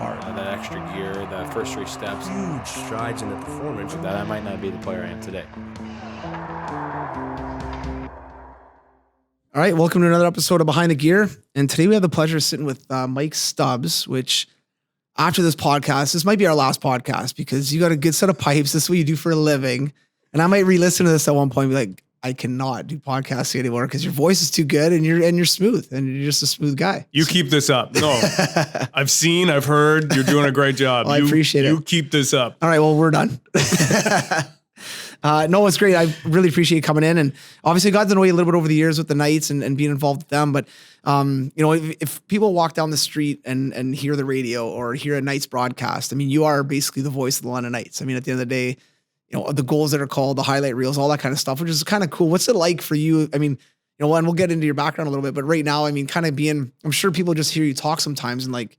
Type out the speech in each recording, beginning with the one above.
far. That extra gear, the first 3 steps. Huge strides in the performance. That I might not be the player I am today. All right, welcome to another episode of Behind the Gear. And today we have the pleasure of sitting with Mike Stubbs, which after this podcast, this might be our last podcast because you got a good set of pipes. This is what you do for a living. And I might re-listen to this at one point and be like, I cannot do podcasting anymore because your voice is too good and you're smooth and you're just a smooth guy. You keep this up. No, I've heard you're doing a great job. Well, I appreciate it. You keep this up. All right, well, we're done. No, it's great. I really appreciate you coming in. And obviously got to know you a little bit over the years with the Knights and being involved with them. But, if people walk down the street and hear the radio or hear a Knights broadcast, I mean, you are basically the voice of the London Knights. I mean, at the end of the day, the goals that are called, the highlight reels, all that kind of stuff, which is kind of cool. What's it like for you? I mean, and we'll get into your background a little bit, but right now, I mean, kind of I'm sure people just hear you talk sometimes and like,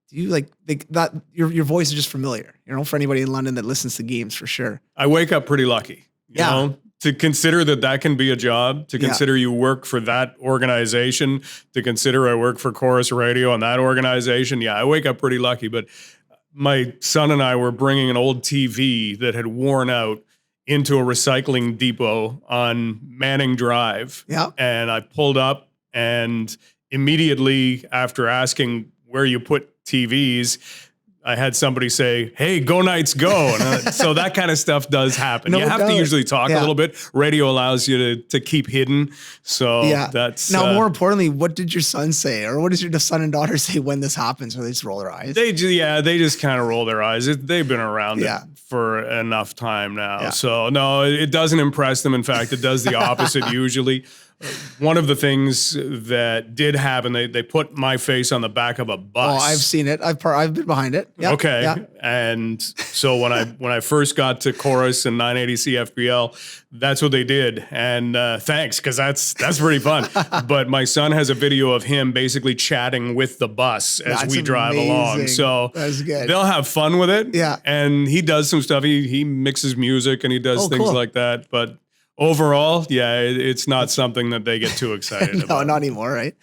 do you like that your voice is just familiar, for anybody in London that listens to games for sure. I wake up pretty lucky, you know, to consider that can be a job, to consider you work for that organization, to consider I work for Chorus Radio and that organization. Yeah, I wake up pretty lucky, but my son and I were bringing an old TV that had worn out into a recycling depot on Manning Drive. Yeah. And I pulled up and immediately after asking where you put TVs, I had somebody say, "Hey, go Knights, go." And so that kind of stuff does happen. You have to usually talk a little bit. Radio allows you to keep hidden. So that's... Now, more importantly, what did your son say? Or what does your son and daughter say when this happens? Or they just roll their eyes? They just kind of roll their eyes. They've been around it for enough time now. Yeah. So no, it doesn't impress them. In fact, it does the opposite usually. One of the things that did happen, they put my face on the back of a bus. Oh, I've seen it. I've been behind it. Yep. Okay. Yeah. And so when I first got to Chorus and 980 CFPL, that's what they did. And thanks, because that's pretty fun. But my son has a video of him basically chatting with the bus as we drive along. So that's good. They'll have fun with it. Yeah. And he does some stuff. He mixes music and he does things like that. But overall, it's not something that they get too excited about. No, not anymore, right?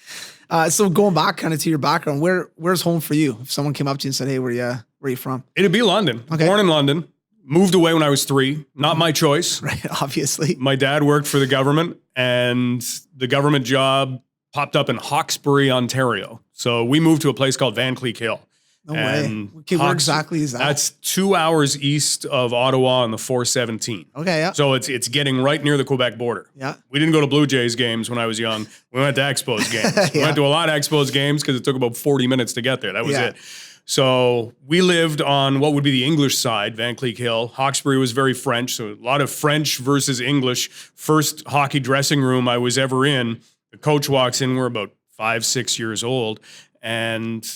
So going back kind of to your background, where's home for you? If someone came up to you and said, "Hey, where you from?" It'd be London. Okay. Born in London. Moved away when I was 3. Not my choice. Right, obviously. My dad worked for the government, and the government job popped up in Hawkesbury, Ontario. So we moved to a place called Van Cleek Hill. No way. Okay, where exactly is that? That's 2 hours east of Ottawa on the 417. Okay, yeah. So it's getting right near the Quebec border. Yeah. We didn't go to Blue Jays games when I was young. We went to Expos games. We went to a lot of Expos games because it took about 40 minutes to get there. That was it. So we lived on what would be the English side, Van Cleek Hill. Hawkesbury was very French, so a lot of French versus English. First hockey dressing room I was ever in. The coach walks in, we're about 5-6 years old, and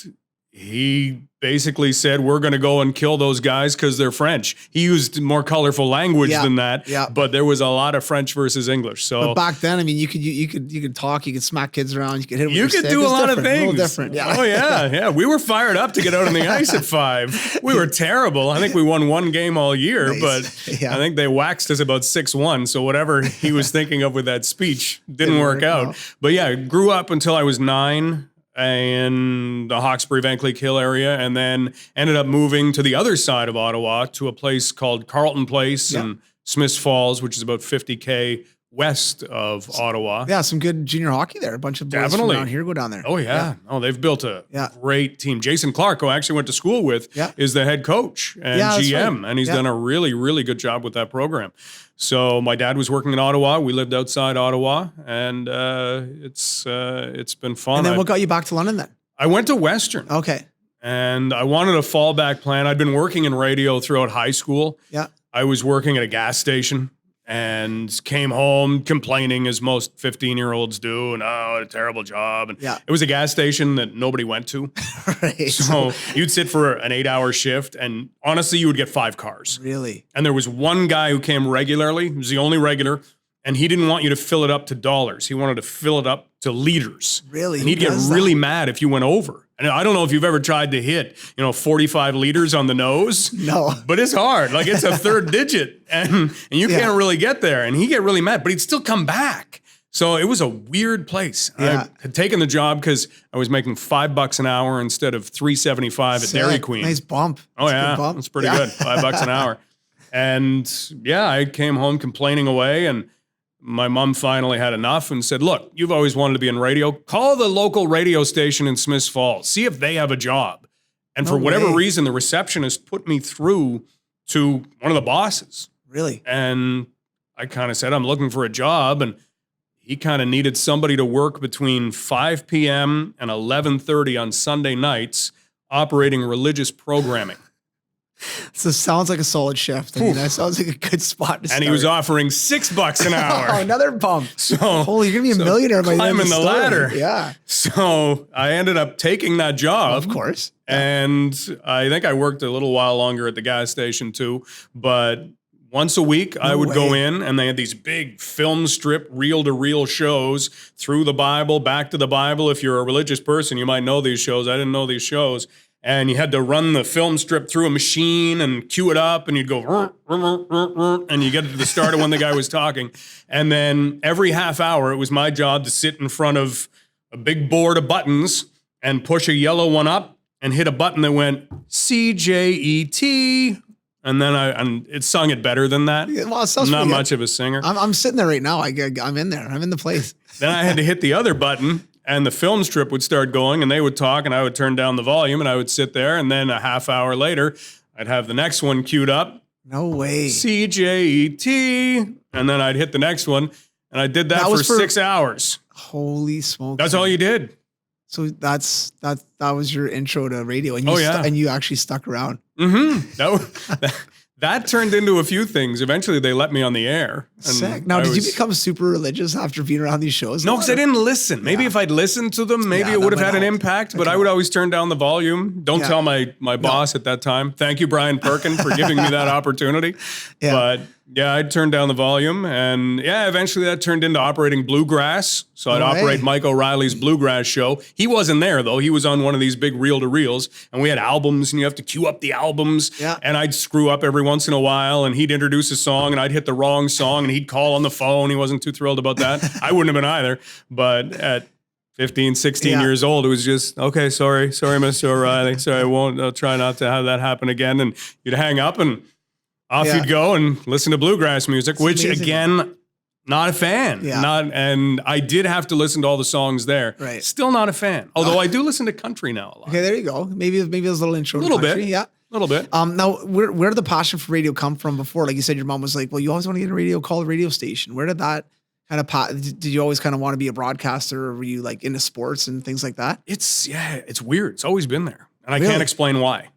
he basically said, "We're going to go and kill those guys because they're French." He used more colorful language than that, but there was a lot of French versus English. So but back then, I mean, you could talk, you could smack kids around, you could hit them. You could do a lot of things. A little different, yeah. Oh yeah. We were fired up to get out on the ice at 5. We were terrible. I think we won 1 game all year, but I think they waxed us about 6-1. So whatever he was thinking of with that speech didn't work out. No. But grew up until I was 9. In the Hawkesbury, Van Cleek Hill area, and then ended up moving to the other side of Ottawa to a place called Carleton Place in Smiths Falls, which is about 50K west of Ottawa. Yeah, some good junior hockey there. A bunch of boys from around here go down there. Oh, yeah. Oh, they've built a great team. Jason Clark, who I actually went to school with, is the head coach and GM, and he's done a really, really good job with that program. So my dad was working in Ottawa. We lived outside Ottawa, and it's been fun. And then what got you back to London then? I went to Western. Okay. And I wanted a fallback plan. I'd been working in radio throughout high school. Yeah. I was working at a gas station and came home complaining as most 15-year-olds do, and what a terrible job. And it was a gas station that nobody went to. Right. So you'd sit for an 8-hour shift, and honestly, you would get 5 cars. Really? And there was one guy who came regularly. He was the only regular. And he didn't want you to fill it up to dollars. He wanted to fill it up to liters. Really? And he'd get really mad if you went over. And I don't know if you've ever tried to hit, 45 liters on the nose. No. But it's hard. Like, it's a third digit. And you can't really get there. And he'd get really mad, but he'd still come back. So it was a weird place. Yeah. I had taken the job because I was making $5 an hour instead of $3.75 at Dairy Queen. Nice bump. Oh, That's a yeah. good bump. That's pretty good. $5 an hour. And yeah, I came home complaining away, and my mom finally had enough and said, look, you've always wanted to be in radio. Call the local radio station in Smiths Falls. See if they have a job. And for whatever reason, the receptionist put me through to one of the bosses. Really? And I kind of said, I'm looking for a job. And he kind of needed somebody to work between 5 p.m. and 11:30 on Sunday nights operating religious programming. So sounds like a solid shift. I mean, that sounds like a good spot to start. And he was offering $6 an hour. Oh, another bump. So holy, you're gonna be a millionaire by the end of climbing the story. ladder. Yeah. So I ended up taking that job. Of course. And I think I worked a little while longer at the gas station too. But once a week, I would go in, and they had these big film strip, reel-to-reel shows through the Bible, back to the Bible. If you're a religious person, you might know these shows. I didn't know these shows. And you had to run the film strip through a machine and cue it up, and you'd go, and you get to the start of when the guy was talking. And then every half hour, it was my job to sit in front of a big board of buttons and push a yellow one up and hit a button that went CJET. And then it sung it better than that. Yeah, well, it sounds not pretty good. much of a singer. I'm sitting there right now. I'm in there. I'm in the place. Then I had to hit the other button, and the film strip would start going, and they would talk, and I would turn down the volume, and I would sit there, and then a half hour later, I'd have the next one queued up. No way. CJET, and then I'd hit the next one, and I did that for 6 hours. Holy smoke! That's all you did. So that was your intro to radio, and and you actually stuck around. Mm-hmm. That turned into a few things. Eventually, they let me on the air. Sick. Now, did you become super religious after being around these shows? No, because I didn't listen. Maybe if I'd listened to them, maybe it would have had an impact, but I would always turn down the volume. Don't tell my boss at that time. Thank you, Brian Perkin, for giving me that opportunity. Yeah. But yeah, I'd turn down the volume, and yeah, eventually that turned into operating bluegrass. So I'd operate Mike O'Reilly's bluegrass show. He wasn't there, though. He was on one of these big reel-to-reels, and we had albums, and you have to queue up the albums, and I'd screw up every once in a while, and he'd introduce a song, and I'd hit the wrong song, and he'd call on the phone. He wasn't too thrilled about that. I wouldn't have been either, but at 15, 16 years old, it was just, okay, sorry, Mr. O'Reilly. Sorry, I'll try not to have that happen again. And you'd hang up, and off you'd go and listen to bluegrass music, which again, not a fan. And I did have to listen to all the songs there. Right. Still not a fan. Although I do listen to country now a lot. Okay, there you go. Maybe there's a little intro. A little to country. bit. Yeah. A little bit. Now, where did the passion for radio come from before? Like you said, your mom was like, well, you always want to get a radio, call a radio station. Where did that kind of, did you always kind of want to be a broadcaster, or were you like into sports and things like that? It's weird. It's always been there. And I can't explain why.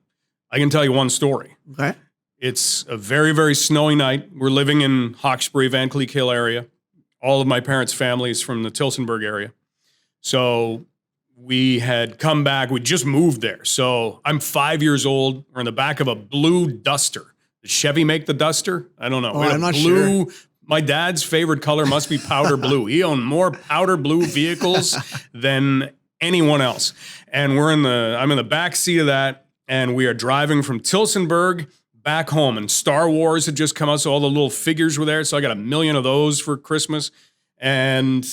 I can tell you one story. Okay. It's a very, very snowy night. We're living in Hawkesbury, Van Cleek Hill area. All of my parents' family is from the Tillsonburg area. So we had come back. We just moved there. So I'm 5 years old. We're in the back of a blue Duster. Did Chevy make the Duster? I don't know. Oh, I'm not sure. My dad's favorite color must be powder blue. He owned more powder blue vehicles than anyone else. And I'm in the back seat of that, and we are driving from Tillsonburg back home, and Star Wars had just come out, so all the little figures were there. So I got 1 million of those for Christmas. And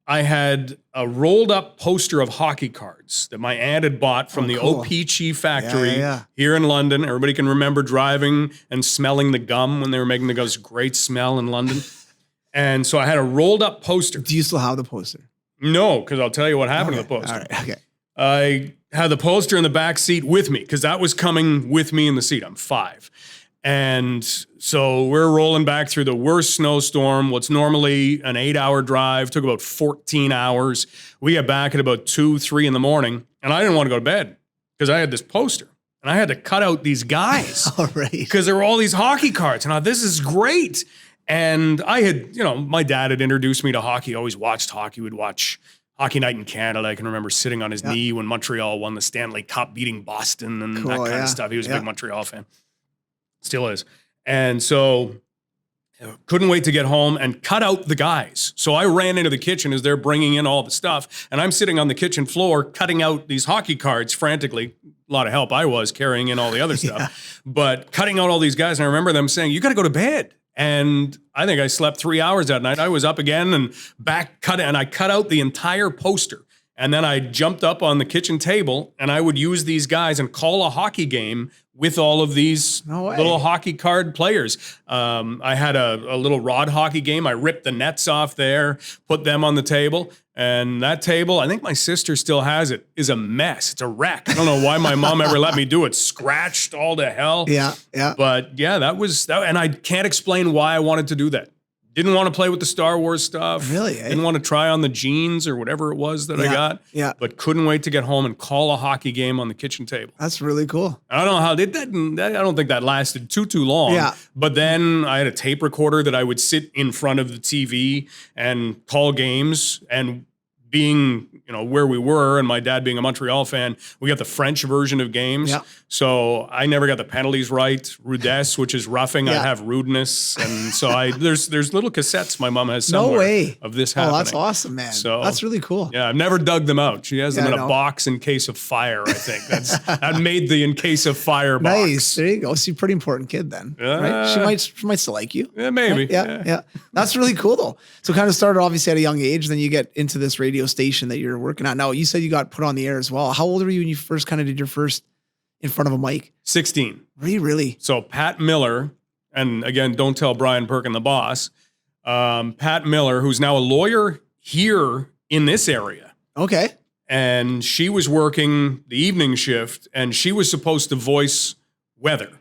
I had a rolled up poster of hockey cards that my aunt had bought from the O-Pee-Chee factory here in London. Everybody can remember driving and smelling the gum when they were making the great smell in London. And so I had a rolled up poster. Do you still have the poster? No, because I'll tell you what happened to the poster. All right, okay. I had the poster in the back seat with me, because that was coming with me in the seat. I'm 5. And so we're rolling back through the worst snowstorm. What's normally an 8-hour drive took about 14 hours. We got back at about 2, 3 in the morning, and I didn't want to go to bed because I had this poster, and I had to cut out these guys because there were all these hockey cards. And I thought, this is great. And I had, my dad had introduced me to hockey. I always watched hockey. We'd watch Hockey Night in Canada. I can remember sitting on his knee when Montreal won the Stanley Cup, beating Boston and that kind of stuff. He was a big Montreal fan. Still is. And so couldn't wait to get home and cut out the guys. So I ran into the kitchen as they're bringing in all the stuff, and I'm sitting on the kitchen floor cutting out these hockey cards frantically. A lot of help I was carrying in all the other stuff, but cutting out all these guys. And I remember them saying, you got to go to bed. And I think I slept 3 hours that night. I was up again and I cut out the entire poster. And then I jumped up on the kitchen table and I would use these guys and call a hockey game with all of these little hockey card players. I had a little rod hockey game. I ripped the nets off there, put them on the table. And that table, I think my sister still has it, is a mess. It's a wreck. I don't know why my mom ever let me do it. Scratched all to hell. Yeah. But yeah, that was that. And I can't explain why I wanted to do that. Didn't want to play with the Star Wars stuff. Really? Eh? Didn't want to try on the jeans or whatever it was that I got. Yeah. But couldn't wait to get home and call a hockey game on the kitchen table. That's really cool. I don't know how did that. I don't think that lasted too long. Yeah. But then I had a tape recorder that I would sit in front of the TV and call games. And being, where we were and my dad being a Montreal fan, we got the French version of games. Yeah. So I never got the penalties right. Rudesse, which is roughing. Yeah. I have rudeness. And so there's little cassettes my mom has somewhere No way. of this happening. Oh, that's awesome, man. So that's really cool. Yeah, I've never dug them out. She has them Yeah, in a box in case of fire, I think. That made the in case of fire box. Nice. There you go. She's a pretty important kid then. Right? She might still like you. Yeah, maybe. Right? Yeah. That's really cool though. So kind of started obviously at a young age, then you get into this radio station that you're working at. Now you said you got put on the air as well. How old were you when you first kind of did your first in front of a mic? 16. Were you really? So Pat Miller, and again, don't tell Brian Perkin the boss, Pat Miller, who's now a lawyer here in this area. Okay. And she was working the evening shift and she was supposed to voice weather.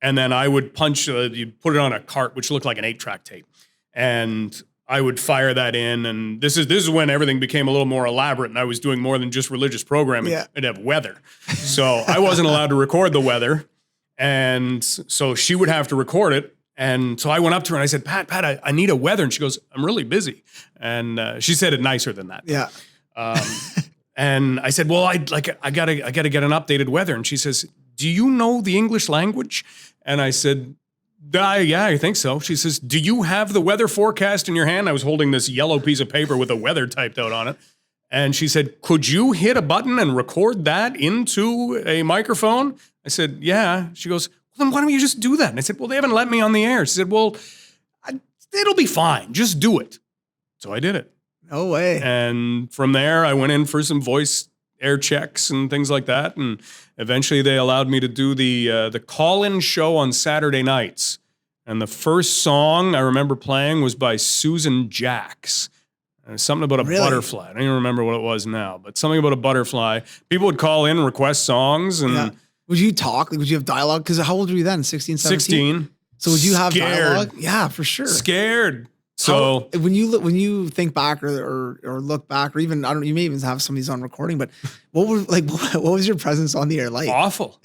And then I would you'd put it on a cart, which looked like an 8-track tape. And I would fire that in. And this is when everything became a little more elaborate and I was doing more than just religious programming. Yeah. I'd have weather. So I wasn't allowed to record the weather. And so she would have to record it. And so I went up to her and I said, Pat, I need a weather. And she goes, I'm really busy. And she said it nicer than that. Yeah. And I said, well, I gotta get an updated weather. And she says, do you know the English language? And I said, yeah, I think so. She says, do you have the weather forecast in your hand? I was holding this yellow piece of paper with the weather typed out on it. And she said, could you hit a button and record that into a microphone? I said, yeah. She goes, well, then why don't you just do that? And I said, well, they haven't let me on the air. She said, well, it'll be fine. Just do it. So I did it. No way. And from there, I went in for some voice air checks and things like that. And eventually they allowed me to do the call-in show on Saturday nights. And the first song I remember playing was by Susan Jacks. Something about a butterfly. I don't even remember what it was now, but something about a butterfly. People would call in and request songs. And would you talk? Like, would you have dialogue? Because how old were you then? 16, 17? 16. So would you have Scared. dialogue? Yeah, for sure. Scared. So when you think back or look back, or even you may even have some of these on recording, but what was your presence on the air like? Awful.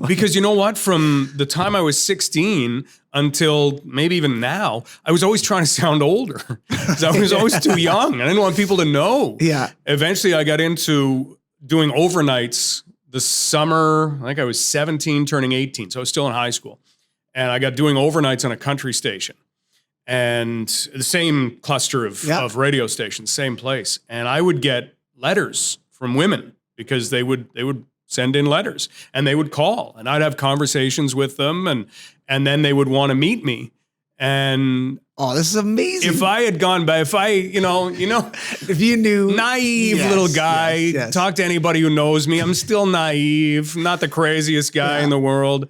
Because you know what? From the time I was 16 until maybe even now, I was always trying to sound older. Because I was always too young. I didn't want people to know. Yeah. Eventually I got into doing overnights the summer. I think I was 17 turning 18. So I was still in high school. And I got doing overnights on a country station. And the same cluster of radio stations, same place. And I would get letters from women because they would send in letters and they would call and I'd have conversations with them and then they would want to meet me. And oh, this is amazing. If I had gone by, if you knew, naive little guy, talk to anybody who knows me. I'm still naive, not the craziest guy in the world.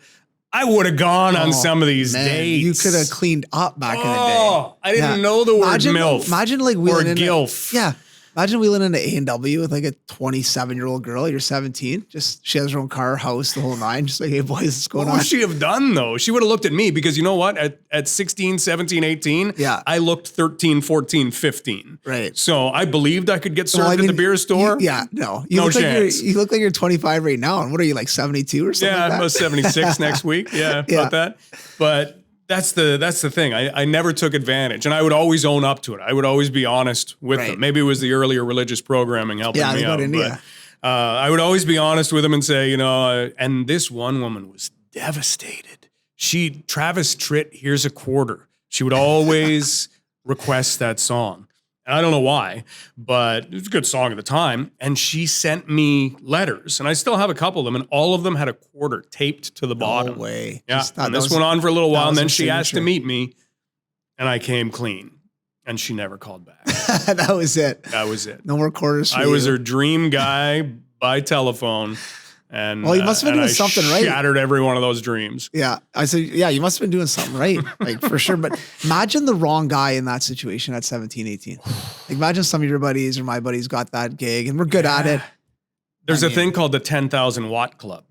I would have gone on some of these dates. You could have cleaned up back in the day. I didn't know the word MILF. Imagine like wheeling or in GILF. Imagine wheeling into A&W with like a 27-year-old girl. You're 17. Just she has her own car, house, the whole nine. Just like, hey boys, what's going on? What would she have done though? She would have looked at me because you know what? At 16, 17, 18, I looked 13, 14, 15. Right. So I believed I could get served at the beer store. No chance. You look like you're 25 right now. And what are you, like 72 or something? Yeah, like that? I'm 76 next week. Yeah, about that. But that's the thing. I never took advantage, and I would always own up to it. I would always be honest with them. Maybe it was the earlier religious programming helping me out. But I would always be honest with them and say, and this one woman was devastated. Travis Tritt, Here's a Quarter. She would always request that song. And I don't know why, but it was a good song at the time. And she sent me letters, and I still have a couple of them, and all of them had a quarter taped to the bottom. No way. Yeah. And this went on for a little while, and then she asked to meet me. and I came clean. And she never called back. That was it. That was it. No more quarters for I you. was her dream guy by telephone. And Well, you must have been doing something right. Shattered every one of those dreams. Yeah. I said, yeah, you must have been doing something right. Like for sure. But imagine the wrong guy in that situation at 17, 18. Like, imagine some of your buddies or my buddies got that gig and we're good at it. There's a thing called the 10,000 watt club.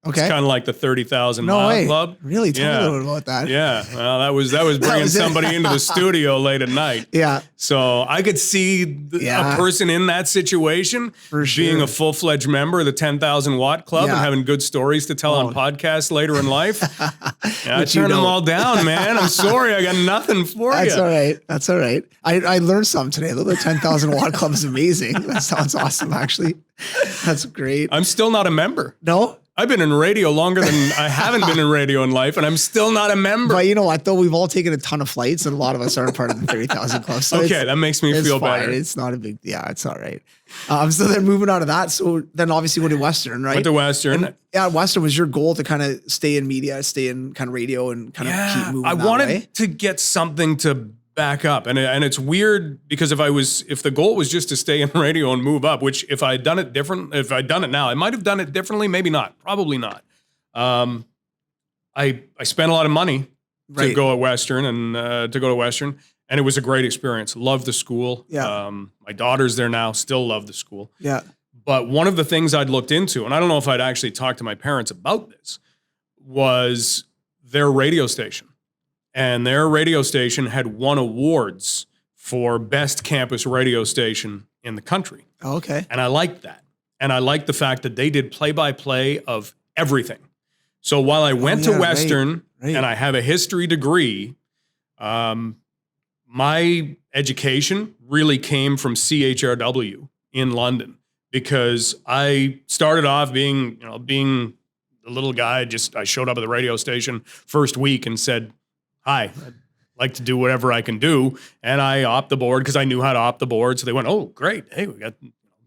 Okay. It's kind of like the 30,000 No mile way. club. Really? Tell me a little bit about that. Yeah. Well, that was bringing was it. somebody into the studio late at night. Yeah. So I could see a person in that situation For sure. being a full-fledged member of the 10,000 watt club and having good stories to tell on podcasts later in life. Yeah, I turned them all down, man. I'm sorry. I got nothing for you. That's all right. That's all right. I learned something today. The 10,000 watt club is amazing. That sounds awesome, actually. That's great. I'm still not a member. No? I've been in radio longer than I haven't been in radio in life, and I'm still not a member. But you know what, though? We've all taken a ton of flights, and a lot of us aren't part of the 30,000 club. So okay, that makes me feel fine. better. It's not a big, yeah, it's all right. So then moving on to that, so then obviously went to Western, right? Went to Western. And, yeah, Western was your goal to kind of stay in media, stay in kind of radio, and kind of keep moving. I that wanted way. to get something to back up, and it's weird because if the goal was just to stay in radio and move up, which if I'd done it now, I might have done it differently, maybe not, probably not. I spent a lot of money to go at Western and and it was a great experience. Loved the school. Yeah. My daughter's there now, still love the school. Yeah. But one of the things I'd looked into, and I don't know if I'd actually talked to my parents about this, was their radio station. And their radio station had won awards for best campus radio station in the country. Oh, okay. And I liked that. And I liked the fact that they did play-by-play of everything. So while I went to Western and I have a history degree, my education really came from CHRW in London because I started off being a little guy. I showed up at the radio station first week and said, "Hi, I'd like to do whatever I can do." And I opt the board because I knew how to opt the board. So they went, "Oh, great. Hey, we got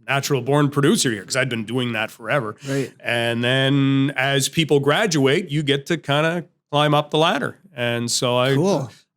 natural born producer here," because I'd been doing that forever. Right. And then as people graduate, you get to kind of climb up the ladder. And so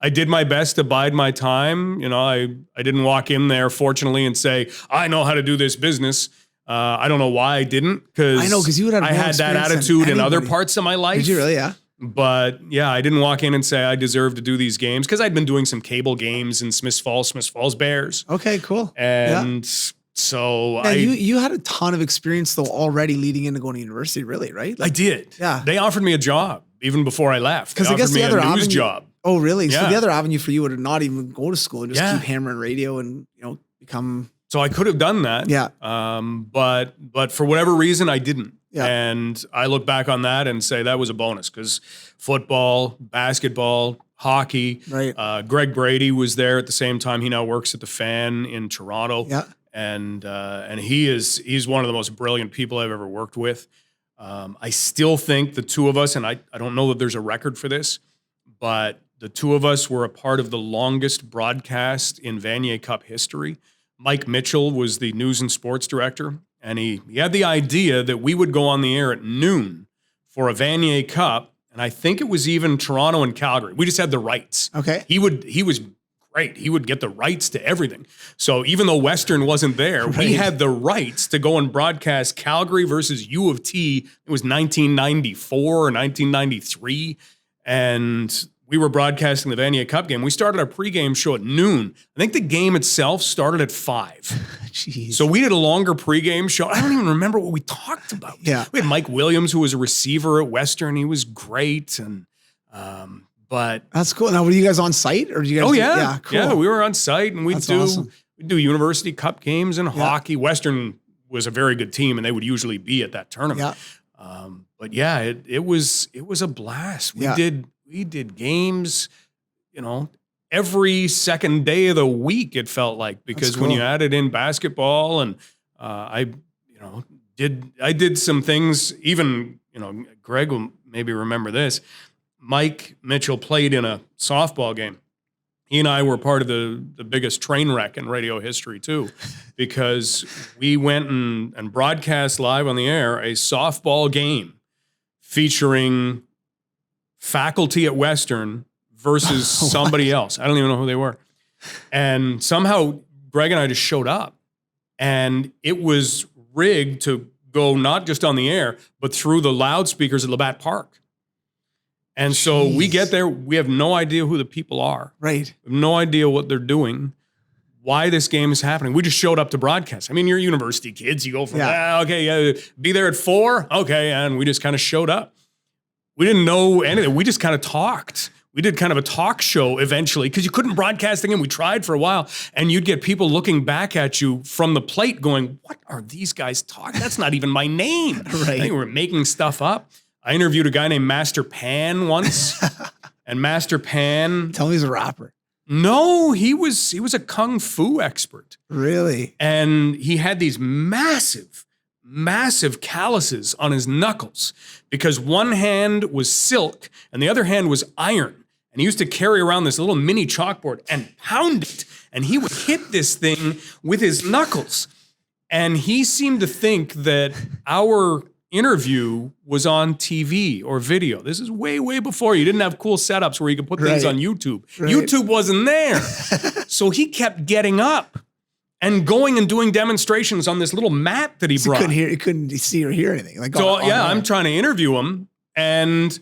I did my best to bide my time. I didn't walk in there, fortunately, and say, "I know how to do this business." I don't know why I didn't, because I know, because you would have I had that attitude in other parts of my life. Did you really? Yeah. But yeah, I didn't walk in and say I deserve to do these games, because I'd been doing some cable games in Smiths Falls Bears. Okay, cool. And so you had a ton of experience though already leading into going to university, really, right? I did. Yeah. They offered me a job even before I left. Because They I guess offered me the other a news avenue, job. Oh, really? So Yeah. the other avenue for you would not even go to school and just Yeah. keep hammering radio and become. So I could have done that. Yeah. But for whatever reason, I didn't. Yeah. And I look back on that and say that was a bonus, because football, basketball, hockey. Right. Greg Brady was there at the same time. He now works at the Fan in Toronto. Yeah. And he's one of the most brilliant people I've ever worked with. I still think the two of us, and I don't know that there's a record for this, but the two of us were a part of the longest broadcast in Vanier Cup history. Mike Mitchell was the news and sports director, and he had the idea that we would go on the air at noon for a Vanier Cup, and I think it was even Toronto and Calgary. We just had the rights. Okay. He was great. He would get the rights to everything. So even though Western wasn't there, we had the rights to go and broadcast Calgary versus U of T. It was 1994 or 1993, and we were broadcasting the Vanier Cup game. We started our pregame show at noon. I think the game itself started at 5. Jeez. So we did a longer pregame show. I don't even remember what we talked about. Yeah. We had Mike Williams, who was a receiver at Western. He was great. And but That's cool. Now, were you guys on site, or did you guys? yeah, cool. yeah, we were on site, and we'd That's do awesome. University Cup games and hockey. Western was a very good team, and they would usually be at that tournament. Yeah. But yeah, it was a blast. We did games, every second day of the week, it felt like, because when you added in basketball, and I did some things, even, Greg will maybe remember this. Mike Mitchell played in a softball game. He and I were part of the biggest train wreck in radio history too, because we went and broadcast live on the air a softball game featuring faculty at Western versus somebody else. I don't even know who they were. And somehow Greg and I just showed up, and it was rigged to go not just on the air, but through the loudspeakers at Labatt Park. And so we get there, we have no idea who the people are. Right. We have no idea what they're doing, why this game is happening. We just showed up to broadcast. I mean, you're university kids. You go from, be there at 4. Okay. And we just kind of showed up. We didn't know anything. We just kind of talked. We did kind of a talk show eventually because you couldn't broadcast again. We tried for a while, and you'd get people looking back at you from the plate going, what are these guys talking? That's not even my name. Right. I think we were making stuff up. I interviewed a guy named Master Pan once, and Master Pan. Tell me he's a rapper. No, he was a kung fu expert. Really? And he had these massive calluses on his knuckles because one hand was silk and the other hand was iron. And he used to carry around this little mini chalkboard and pound it. And he would hit this thing with his knuckles. And he seemed to think that our interview was on TV or video. This is way, way before. You didn't have cool setups where you could put things on YouTube. Right. YouTube wasn't there. So he kept getting up and going and doing demonstrations on this little mat that he brought. He couldn't see or hear anything. Like, I'm trying to interview him, and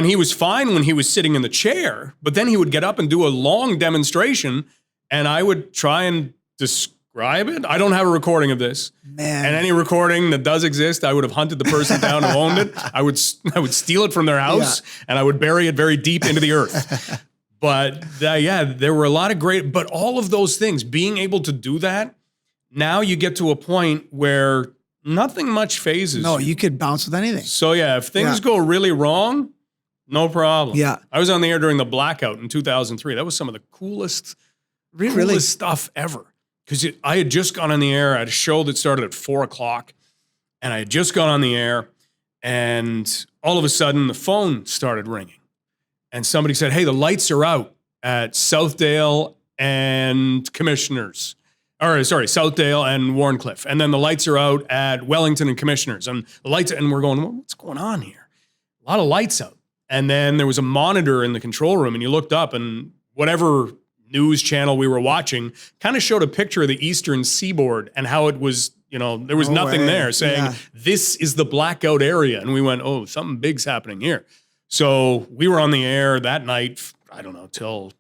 he was fine when he was sitting in the chair, but then he would get up and do a long demonstration, and I would try and describe it. I don't have a recording of this. Man. And any recording that does exist, I would have hunted the person down who owned it. I would steal it from their house, and I would bury it very deep into the earth. But there were a lot of great, but all of those things, being able to do that, now you get to a point where nothing much phases. No, you could bounce with anything. So if things go really wrong, no problem. Yeah. I was on the air during the blackout in 2003. That was some of the coolest stuff ever. Because I had just gone on the air. I had a show that started at 4:00, and I had just gone on the air, and all of a sudden the phone started ringing. And somebody said, hey, the lights are out at Southdale and Commissioners. Southdale and Warncliffe. And then the lights are out at Wellington and Commissioners. And the lights, and we're going, well, what's going on here? A lot of lights out. And then there was a monitor in the control room, and you looked up, and whatever news channel we were watching kind of showed a picture of the Eastern Seaboard and how it was, there was nothing there saying, this is the blackout area. And we went, oh, something big's happening here. So we were on the air that night, I don't know, till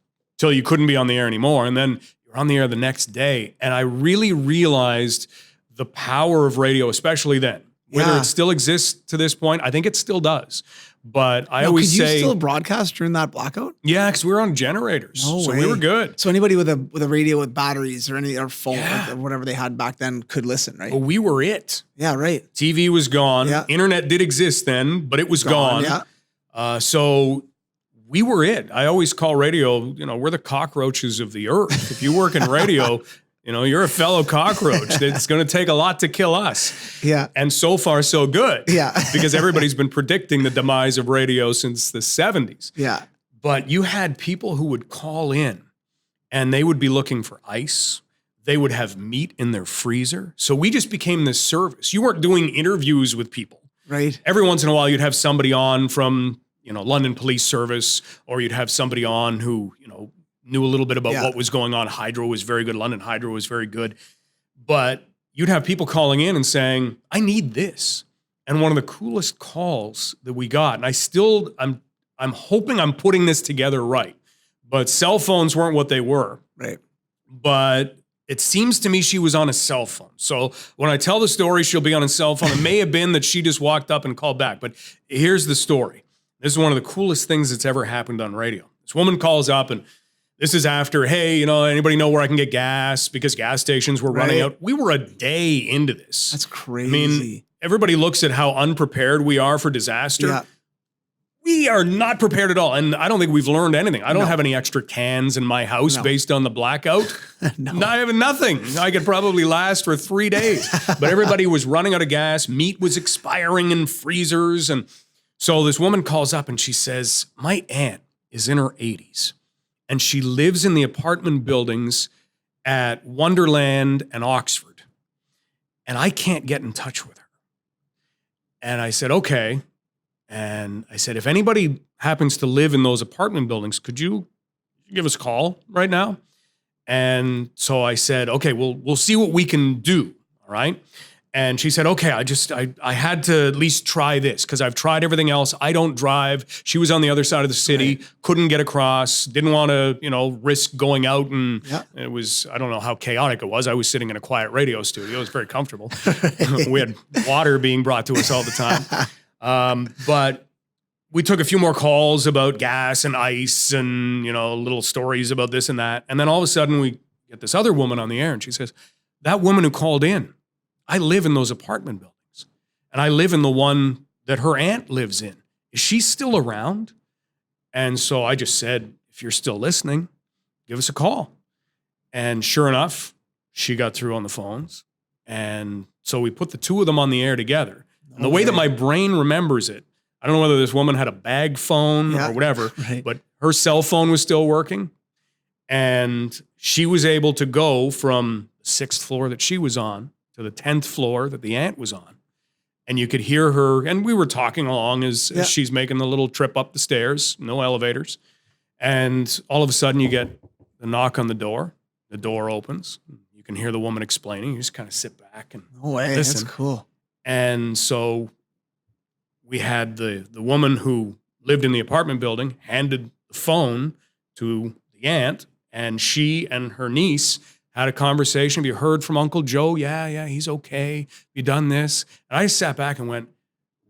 you couldn't be on the air anymore. And then you're on the air the next day. And I really realized the power of radio, especially then. Whether it still exists to this point, I think it still does. But I always say... Could you still broadcast during that blackout? Yeah, because we were on generators. So we were good. So anybody with a radio with batteries or anything, or phone, or whatever they had back then could listen, right? Well, we were it. Yeah, right. TV was gone. Yeah. Internet did exist then, but it was gone. Yeah. So we were it. I always call radio, we're the cockroaches of the earth. If you work in radio, you're a fellow cockroach. It's going to take a lot to kill us. Yeah. And so far, so good. Yeah. Because everybody's been predicting the demise of radio since the 70s. Yeah. But you had people who would call in, and they would be looking for ice. They would have meat in their freezer. So we just became this service. You weren't doing interviews with people. Right. Every once in a while, you'd have somebody on from, London Police Service, or you'd have somebody on who, knew a little bit about what was going on. Hydro was very good. London Hydro was very good. But you'd have people calling in and saying, I need this. And one of the coolest calls that we got, and I'm hoping I'm putting this together right, but cell phones weren't what they were. Right. But it seems to me she was on a cell phone. So when I tell the story, she'll be on a cell phone. It may have been that she just walked up and called back. But here's the story. This is one of the coolest things that's ever happened on radio. This woman calls up, and this is after, hey, anybody know where I can get gas? Because gas stations were running out. We were a day into this. That's crazy. I mean, everybody looks at how unprepared we are for disaster. Yeah. We are not prepared at all. And I don't think we've learned anything. I don't have any extra cans in my house based on the blackout. I have nothing. I could probably last for 3 days. But everybody was running out of gas. Meat was expiring in freezers. And so this woman calls up and she says, my aunt is in her 80s. And she lives in the apartment buildings at Wonderland and Oxford. And I can't get in touch with her. And I said, okay. And I said, if anybody happens to live in those apartment buildings, could you give us a call right now? And so I said, okay, we'll see what we can do. All right. And she said, okay, I had to at least try this because I've tried everything else. I don't drive. She was on the other side of the city, couldn't get across, didn't want to, risk going out. And it was, I don't know how chaotic it was. I was sitting in a quiet radio studio. It was very comfortable. We had water being brought to us all the time. But we took a few more calls about gas and ice and, little stories about this and that. And then all of a sudden we get this other woman on the air and she says, that woman who called in, I live in those apartment buildings and I live in the one that her aunt lives in. Is she still around? And so I just said, if you're still listening, give us a call. And sure enough, she got through on the phones. And so we put the two of them on the air together. And the way that my brain remembers it, I don't know whether this woman had a bag phone or whatever, but her cell phone was still working. And she was able to go from the 6th floor that she was on to the 10th floor that the aunt was on. And you could hear her, and we were talking along as she's making the little trip up the stairs, no elevators. And all of a sudden you get the knock on the door opens. You can hear the woman explaining. You just kind of sit back and listen. That's cool. And so we had the woman who lived in the apartment building handed the phone to the aunt, and she and her niece had a conversation. Have you heard from Uncle Joe? Yeah, he's okay. Have you done this? And I sat back and went,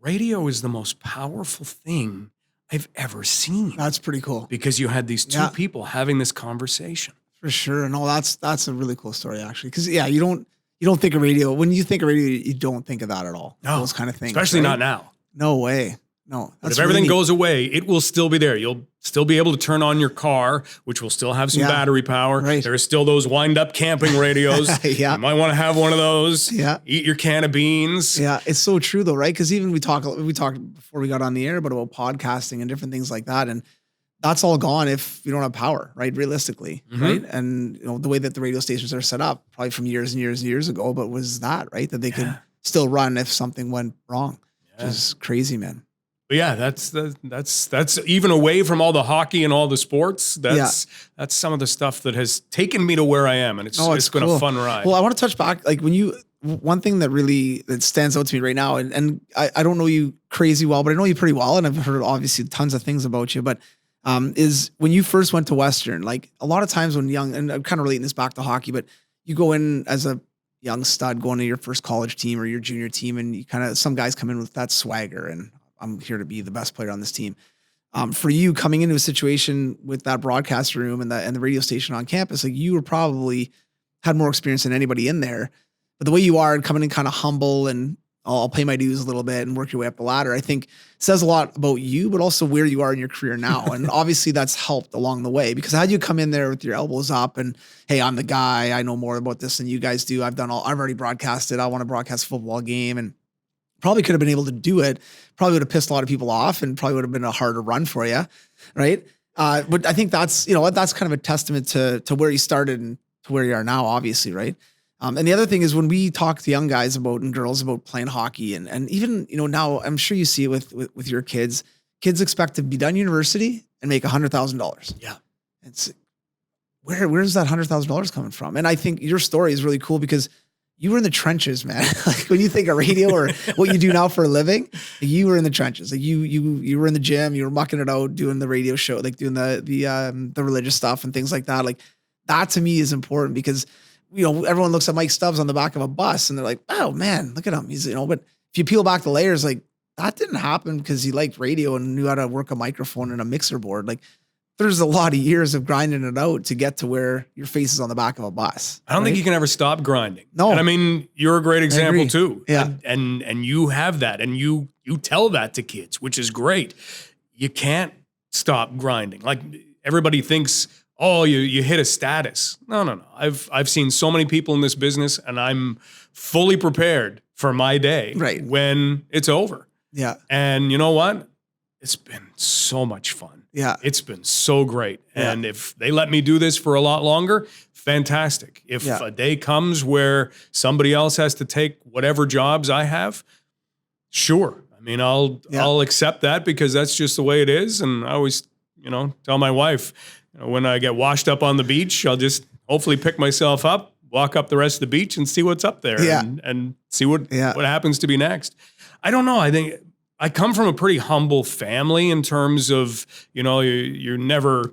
radio is the most powerful thing I've ever seen. That's pretty cool. Because you had these two people having this conversation. For sure. No, that's a really cool story, actually. Because, you don't think of radio. When you think of radio, you don't think of that at all. No, those kind of things. Especially not now. No way. No. But if everything goes away, it will still be there. You'll still be able to turn on your car, which will still have some battery power. Right. There are still those wind-up camping radios. You might want to have one of those. Yeah. Eat your can of beans. Yeah, it's so true though, right? Because even we talked before we got on the air about podcasting and different things like that, and that's all gone if you don't have power, right? Realistically, right? And the way that the radio stations are set up, probably from years and years and years ago, but was that right that they could still run if something went wrong? Which is crazy, man. But yeah, that's even away from all the hockey and all the sports. That's some of the stuff that has taken me to where I am, and it's been a fun ride. Well, I want to touch back, like one thing that stands out to me right now, and I don't know you crazy well, but I know you pretty well, and I've heard obviously tons of things about you, but is when you first went to Western, like a lot of times when young, and I'm kind of relating this back to hockey, but you go in as a young stud going to your first college team or your junior team, and you some guys come in with that swagger and I'm here to be the best player on this team. For you coming into a situation with that broadcast room and the radio station on campus, like you were probably had more experience than anybody in there, but the way you are coming in kind of humble and I'll pay my dues a little bit and work your way up the ladder, I think says a lot about you, but also where you are in your career now. And obviously that's helped along the way, because had you come in there with your elbows up and, hey, I'm the guy, I know more about this than you guys do. I've already broadcasted. I want to broadcast a football game, and probably could have been able to do it. Probably would have pissed a lot of people off and probably would have been a harder run for you. Right. But I think that's kind of a testament to where you started and to where you are now, obviously. Right. And the other thing is when we talk to young guys and girls about playing hockey and even, now I'm sure you see it with your kids expect to be done university and make $100,000. Yeah. It's where's that $100,000 coming from? And I think your story is really cool because you were in the trenches, man. Like when you think of radio or what you do now for a living, you were in the trenches. Like you were in the gym, you were mucking it out, doing the radio show, like doing the religious stuff and things like that. Like that to me is important because, everyone looks at Mike Stubbs on the back of a bus and they're like, oh man, look at him. He's, but if you peel back the layers, like that didn't happen because he liked radio and knew how to work a microphone and a mixer board. Like there's a lot of years of grinding it out to get to where your face is on the back of a bus. I don't think you can ever stop grinding. No. And I mean, you're a great example too. Yeah. And you have that and you tell that to kids, which is great. You can't stop grinding. Like everybody thinks, oh, you hit a status. No. I've seen so many people in this business and I'm fully prepared for my day when it's over. Yeah. And you know what? It's been so much fun. Yeah. It's been so great. And if they let me do this for a lot longer, fantastic. If a day comes where somebody else has to take whatever jobs I have, sure. I mean, I'll accept that because that's just the way it is. And I always, tell my wife, when I get washed up on the beach, I'll just hopefully pick myself up, walk up the rest of the beach and see what's up there and see what happens to be next. I don't know. I think I come from a pretty humble family in terms of, you're never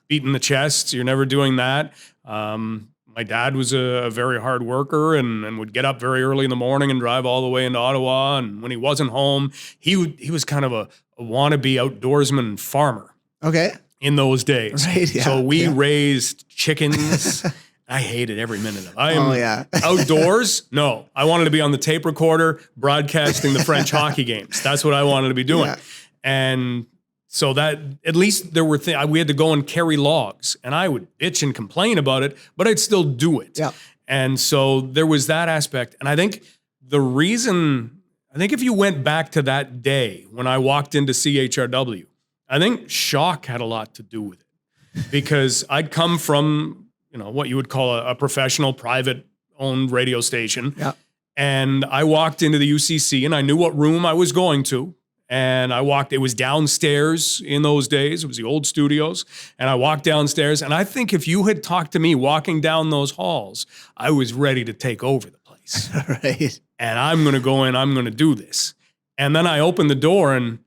beating the chest. You're never doing that. My dad was a very hard worker and would get up very early in the morning and drive all the way into Ottawa. And when he wasn't home, he was kind of a wannabe outdoorsman farmer. Okay. In those days. Right, yeah, so we raised chickens. I hated every minute of it. I am outdoors. No, I wanted to be on the tape recorder broadcasting the French hockey games. That's what I wanted to be doing. Yeah. And so that at least there were we had to go and carry logs, and I would bitch and complain about it, but I'd still do it. Yeah. And so there was that aspect. And I think if you went back to that day when I walked into CHRW, I think shock had a lot to do with it because I'd come from, what you would call a professional private owned radio station. Yeah. And I walked into the UCC and I knew what room I was going to. And it was downstairs in those days. It was the old studios. And I walked downstairs. And I think if you had talked to me walking down those halls, I was ready to take over the place. Right. And I'm going to go in, I'm going to do this. And then I opened the door and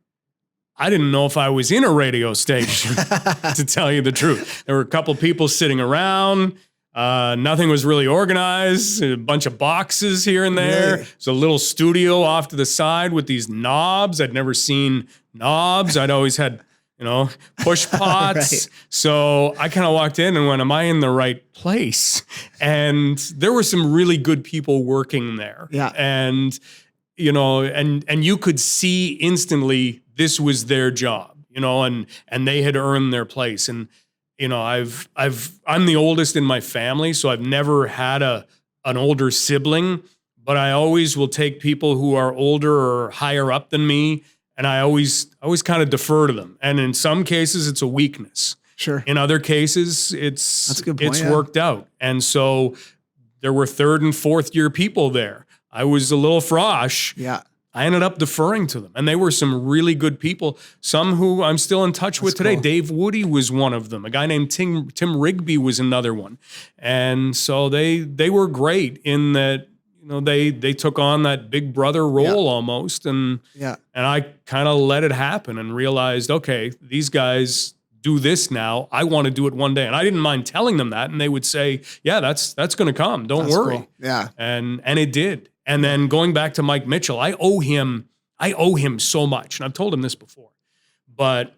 I didn't know if I was in a radio station, to tell you the truth. There were a couple people sitting around. Nothing was really organized. A bunch of boxes here and there. Really? It's a little studio off to the side with these knobs. I'd never seen knobs. I'd always had, push pots. Right. So I kind of walked in and went, am I in the right place? And there were some really good people working there. Yeah. And, and you could see instantly this was their job, and they had earned their place. And, I'm the oldest in my family, so I've never had an older sibling, but I always will take people who are older or higher up than me, and I always kind of defer to them. And in some cases, it's a weakness. Sure. In other cases, That's a good point, worked out. And so there were third and fourth year people there. I was a little frosh. Yeah. I ended up deferring to them. And they were some really good people, some who I'm still in touch with today. Cool. Dave Woody was one of them. A guy named Tim Rigby was another one. And so they were great in that, they took on that big brother role almost. And I kind of let it happen and realized, okay, these guys do this now. I want to do it one day. And I didn't mind telling them that. And they would say, yeah, that's going to come. Don't worry. Cool. Yeah. And it did. And then going back to Mike Mitchell, I owe him so much. And I've told him this before, but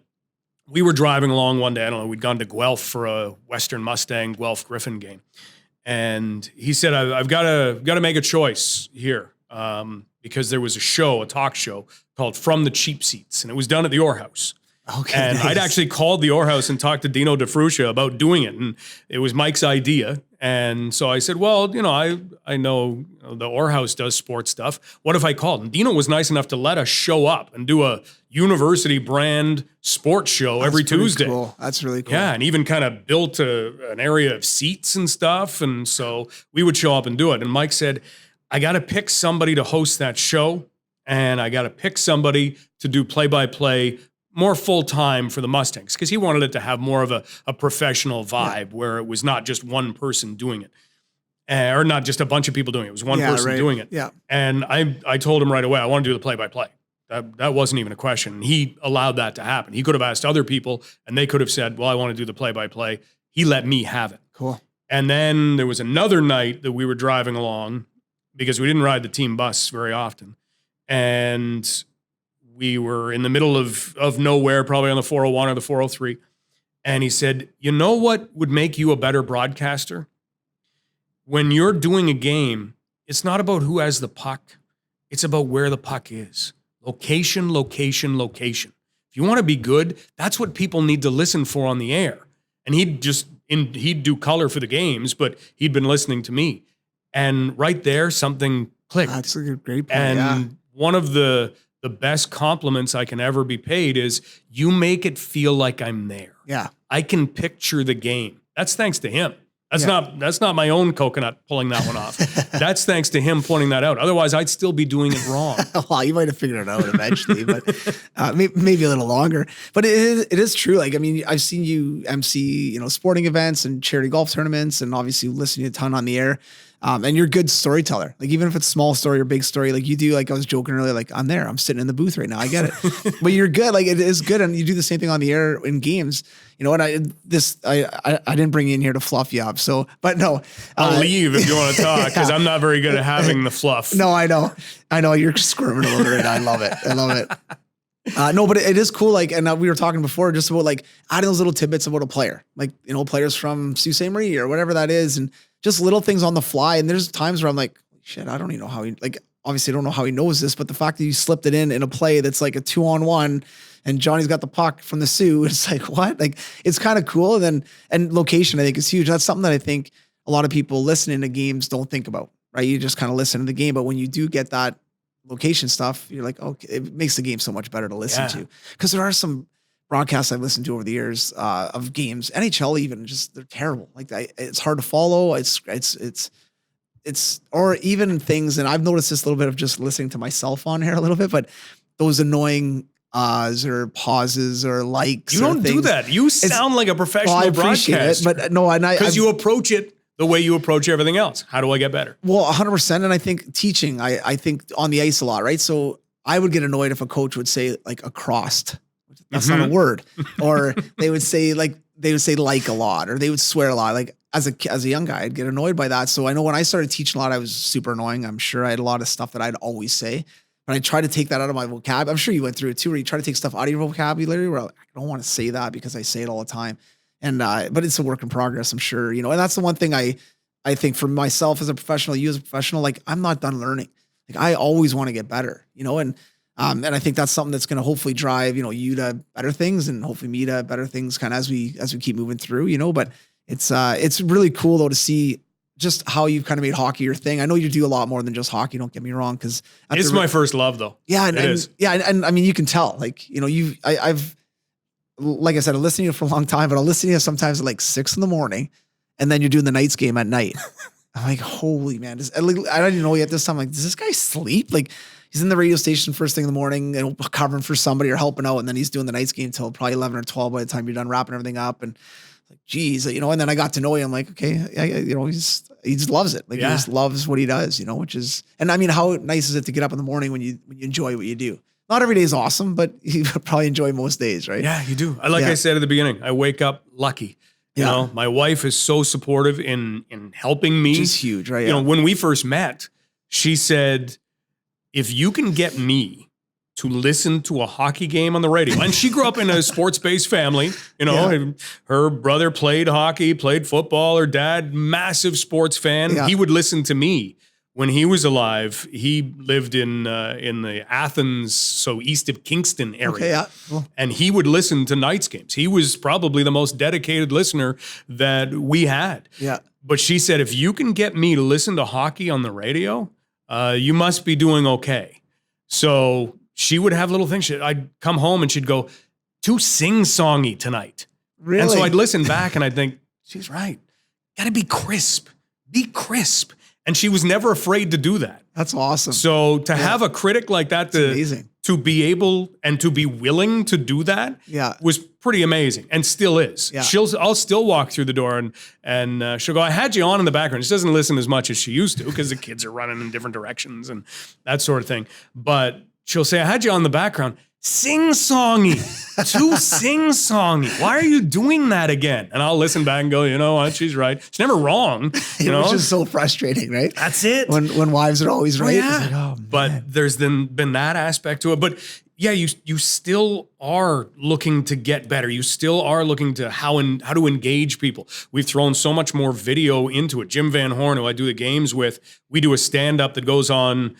we were driving along one day. I don't know. We'd gone to Guelph for a Western Mustang Guelph Griffin game. And he said, I've got to make a choice here. Because there was a talk show called From the Cheap Seats, and it was done at the Orr House. Okay. And nice. I'd actually called the Orr House and talked to Dino DeFrucia about doing it. And it was Mike's idea. And so I said, well, I know the Orr House does sports stuff. What if I called? And Dino was nice enough to let us show up and do a university brand sports show every Tuesday. Cool. That's really cool. Yeah, and even kind of built an area of seats and stuff. And so we would show up and do it. And Mike said, I got to pick somebody to host that show. And I got to pick somebody to do play-by-play more full-time for the Mustangs, because he wanted it to have more of a professional vibe where it was not just one person doing it, or not just a bunch of people doing it. It was one person doing it. Yeah. And I told him right away, I want to do the play-by-play. That wasn't even a question. He allowed that to happen. He could have asked other people, and they could have said, well, I want to do the play-by-play. He let me have it. Cool. And then there was another night that we were driving along, because we didn't ride the team bus very often. And we were in the middle of nowhere, probably on the 401 or the 403. And he said, you know what would make you a better broadcaster? When you're doing a game, it's not about who has the puck. It's about where the puck is. Location, location, location. If you want to be good, that's what people need to listen for on the air. And he'd do color for the games, but he'd been listening to me. And right there, something clicked. That's a great point. And one of the best compliments I can ever be paid is, you make it feel like I'm there. Yeah. I can picture the game. That's thanks to him. That's not my own coconut pulling that one off. That's thanks to him pointing that out. Otherwise, I'd still be doing it wrong. Well, you might have figured it out eventually, but maybe a little longer. But it is true. Like, I mean, I've seen you MC, sporting events and charity golf tournaments, and obviously listening a ton on the air. And you're a good storyteller. Like, even if it's small story or big story, like you do, like I was joking earlier, like I'm there, I'm sitting in the booth right now. I get it, but you're good. Like, it is good. And you do the same thing on the air in games, and I didn't bring you in here to fluff you up. So, but no, I'll leave if you want to talk, because I'm not very good at having the fluff. No, I know you're squirming a little bit right now. I love it. No, but it is cool. Like, and we were talking before just about like adding those little tidbits about a player, like, players from Sault Ste. Marie or whatever that is. And just little things on the fly. And there's times where I'm like, shit, I don't even know how obviously I don't know how he knows this, but the fact that you slipped it in a play that's like a 2-on-1 and Johnny's got the puck from the Sioux, it's like, what? Like, it's kind of cool. And location, I think, is huge. That's something that I think a lot of people listening to games don't think about, right? You just kind of listen to the game. But when you do get that location stuff, you're like, okay, it makes the game so much better to listen to. Because there are some broadcasts I've listened to over the years of games, NHL even, just they're terrible. Like, it's hard to follow. It's or even things, and I've noticed this a little bit of just listening to myself on here a little bit, but those annoying or pauses or likes. You don't do that. You sound like a professional I appreciate broadcaster. it, but no, and because you approach it the way you approach everything else. How do I get better? Well, 100%. And I think teaching, I think on the ice a lot, right? So I would get annoyed if a coach would say like across. That's not a word. Or they would say like a lot, or they would swear a lot. Like as a young guy, I'd get annoyed by that. So I know when I started teaching a lot, I was super annoying. I'm sure I had a lot of stuff that I'd always say, but I try to take that out of my vocab. I'm sure you went through it too, where you try to take stuff out of your vocabulary where I don't want to say that because I say it all the time. And, but it's a work in progress, I'm sure, and that's the one thing I think for myself as a professional, you as a professional, like I'm not done learning. Like I always want to get better, and I think that's something that's going to hopefully drive, you to better things and hopefully me to better things kind of as we keep moving through, but it's really cool though to see just how you've kind of made hockey your thing. I know you do a lot more than just hockey. Don't get me wrong. Cause it's my first love though. Yeah. And I mean, you can tell like, I've, like I said, I'm listening to you for a long time, but I'll listen to you sometimes at like 6 a.m. and then you're doing the Knights game at night. I'm like, holy man. I don't even know yet this time. I'm like, does this guy sleep? Like, he's in the radio station first thing in the morning and covering for somebody or helping out. And then he's doing the Knights game until probably 11 or 12 by the time you're done wrapping everything up. And like, geez, and then I got to know him. I'm like, okay, he just loves it. Like he just loves what he does, which is, and I mean, how nice is it to get up in the morning when you enjoy what you do? Not every day is awesome, but you probably enjoy most days, right? Yeah, you do. Like I said at the beginning, I wake up lucky. My wife is so supportive in helping me. Which is huge, right? When we first met, she said, if you can get me to listen to a hockey game on the radio, and she grew up in a sports-based family, her brother played hockey, played football, her dad, massive sports fan. Yeah. He would listen to me. When he was alive, he lived in the Athens, so east of Kingston area. Okay, yeah. Cool. And he would listen to Knights games. He was probably the most dedicated listener that we had. Yeah. But she said, if you can get me to listen to hockey on the radio, you must be doing okay. So she would have little things. I'd come home and she'd go, too sing-songy tonight. Really? And so I'd listen back and I'd think, she's right. Got to be crisp. Be crisp. And she was never afraid to do that. That's awesome. So to have a critic like that, to be able and to be willing to do that was pretty amazing and still is. Yeah. I'll still walk through the door and she'll go, I had you on in the background. She doesn't listen as much as she used to because the kids are running in different directions and that sort of thing. But she'll say, I had you on in the background. Sing-songy, too sing-songy. Why are you doing that again? And I'll listen back and go, you know what? She's right. She's never wrong. Which is so frustrating, right? That's it. When wives are always right. Yeah. It's like, oh, but there's been that aspect to it. But yeah, you still are looking to get better. You still are looking to how to engage people. We've thrown so much more video into it. Jim Van Horn, who I do the games with, we do a stand-up that goes on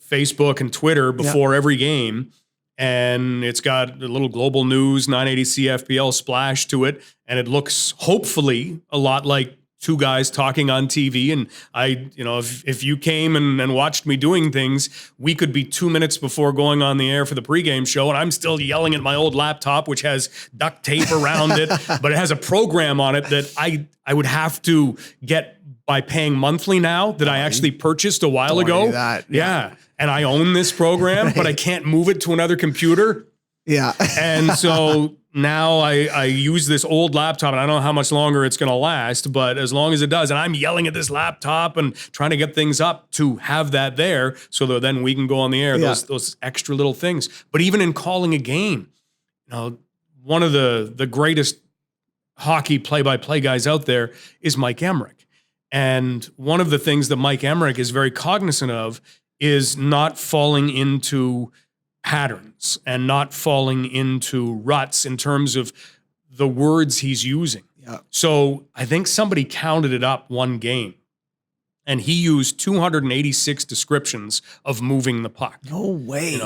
Facebook and Twitter before every game. And it's got a little global news 980 CFPL splash to it. And it looks hopefully a lot like two guys talking on TV. And if you came and watched me doing things, we could be 2 minutes before going on the air for the pregame show. And I'm still yelling at my old laptop, which has duct tape around it, but it has a program on it that I would have to get by paying monthly now that I actually purchased a while ago. Yeah. And I own this program, but I can't move it to another computer. Yeah. And so now I use this old laptop, and I don't know how much longer it's going to last, but as long as it does, and I'm yelling at this laptop and trying to get things up to have that there so that then we can go on the air, those extra little things. But even in calling a game, one of the greatest hockey play-by-play guys out there is Mike Emmerich. And one of the things that Mike Emmerich is very cognizant of is not falling into patterns and not falling into ruts in terms of the words he's using. Yeah. So I think somebody counted it up one game, and he used 286 descriptions of moving the puck. No way.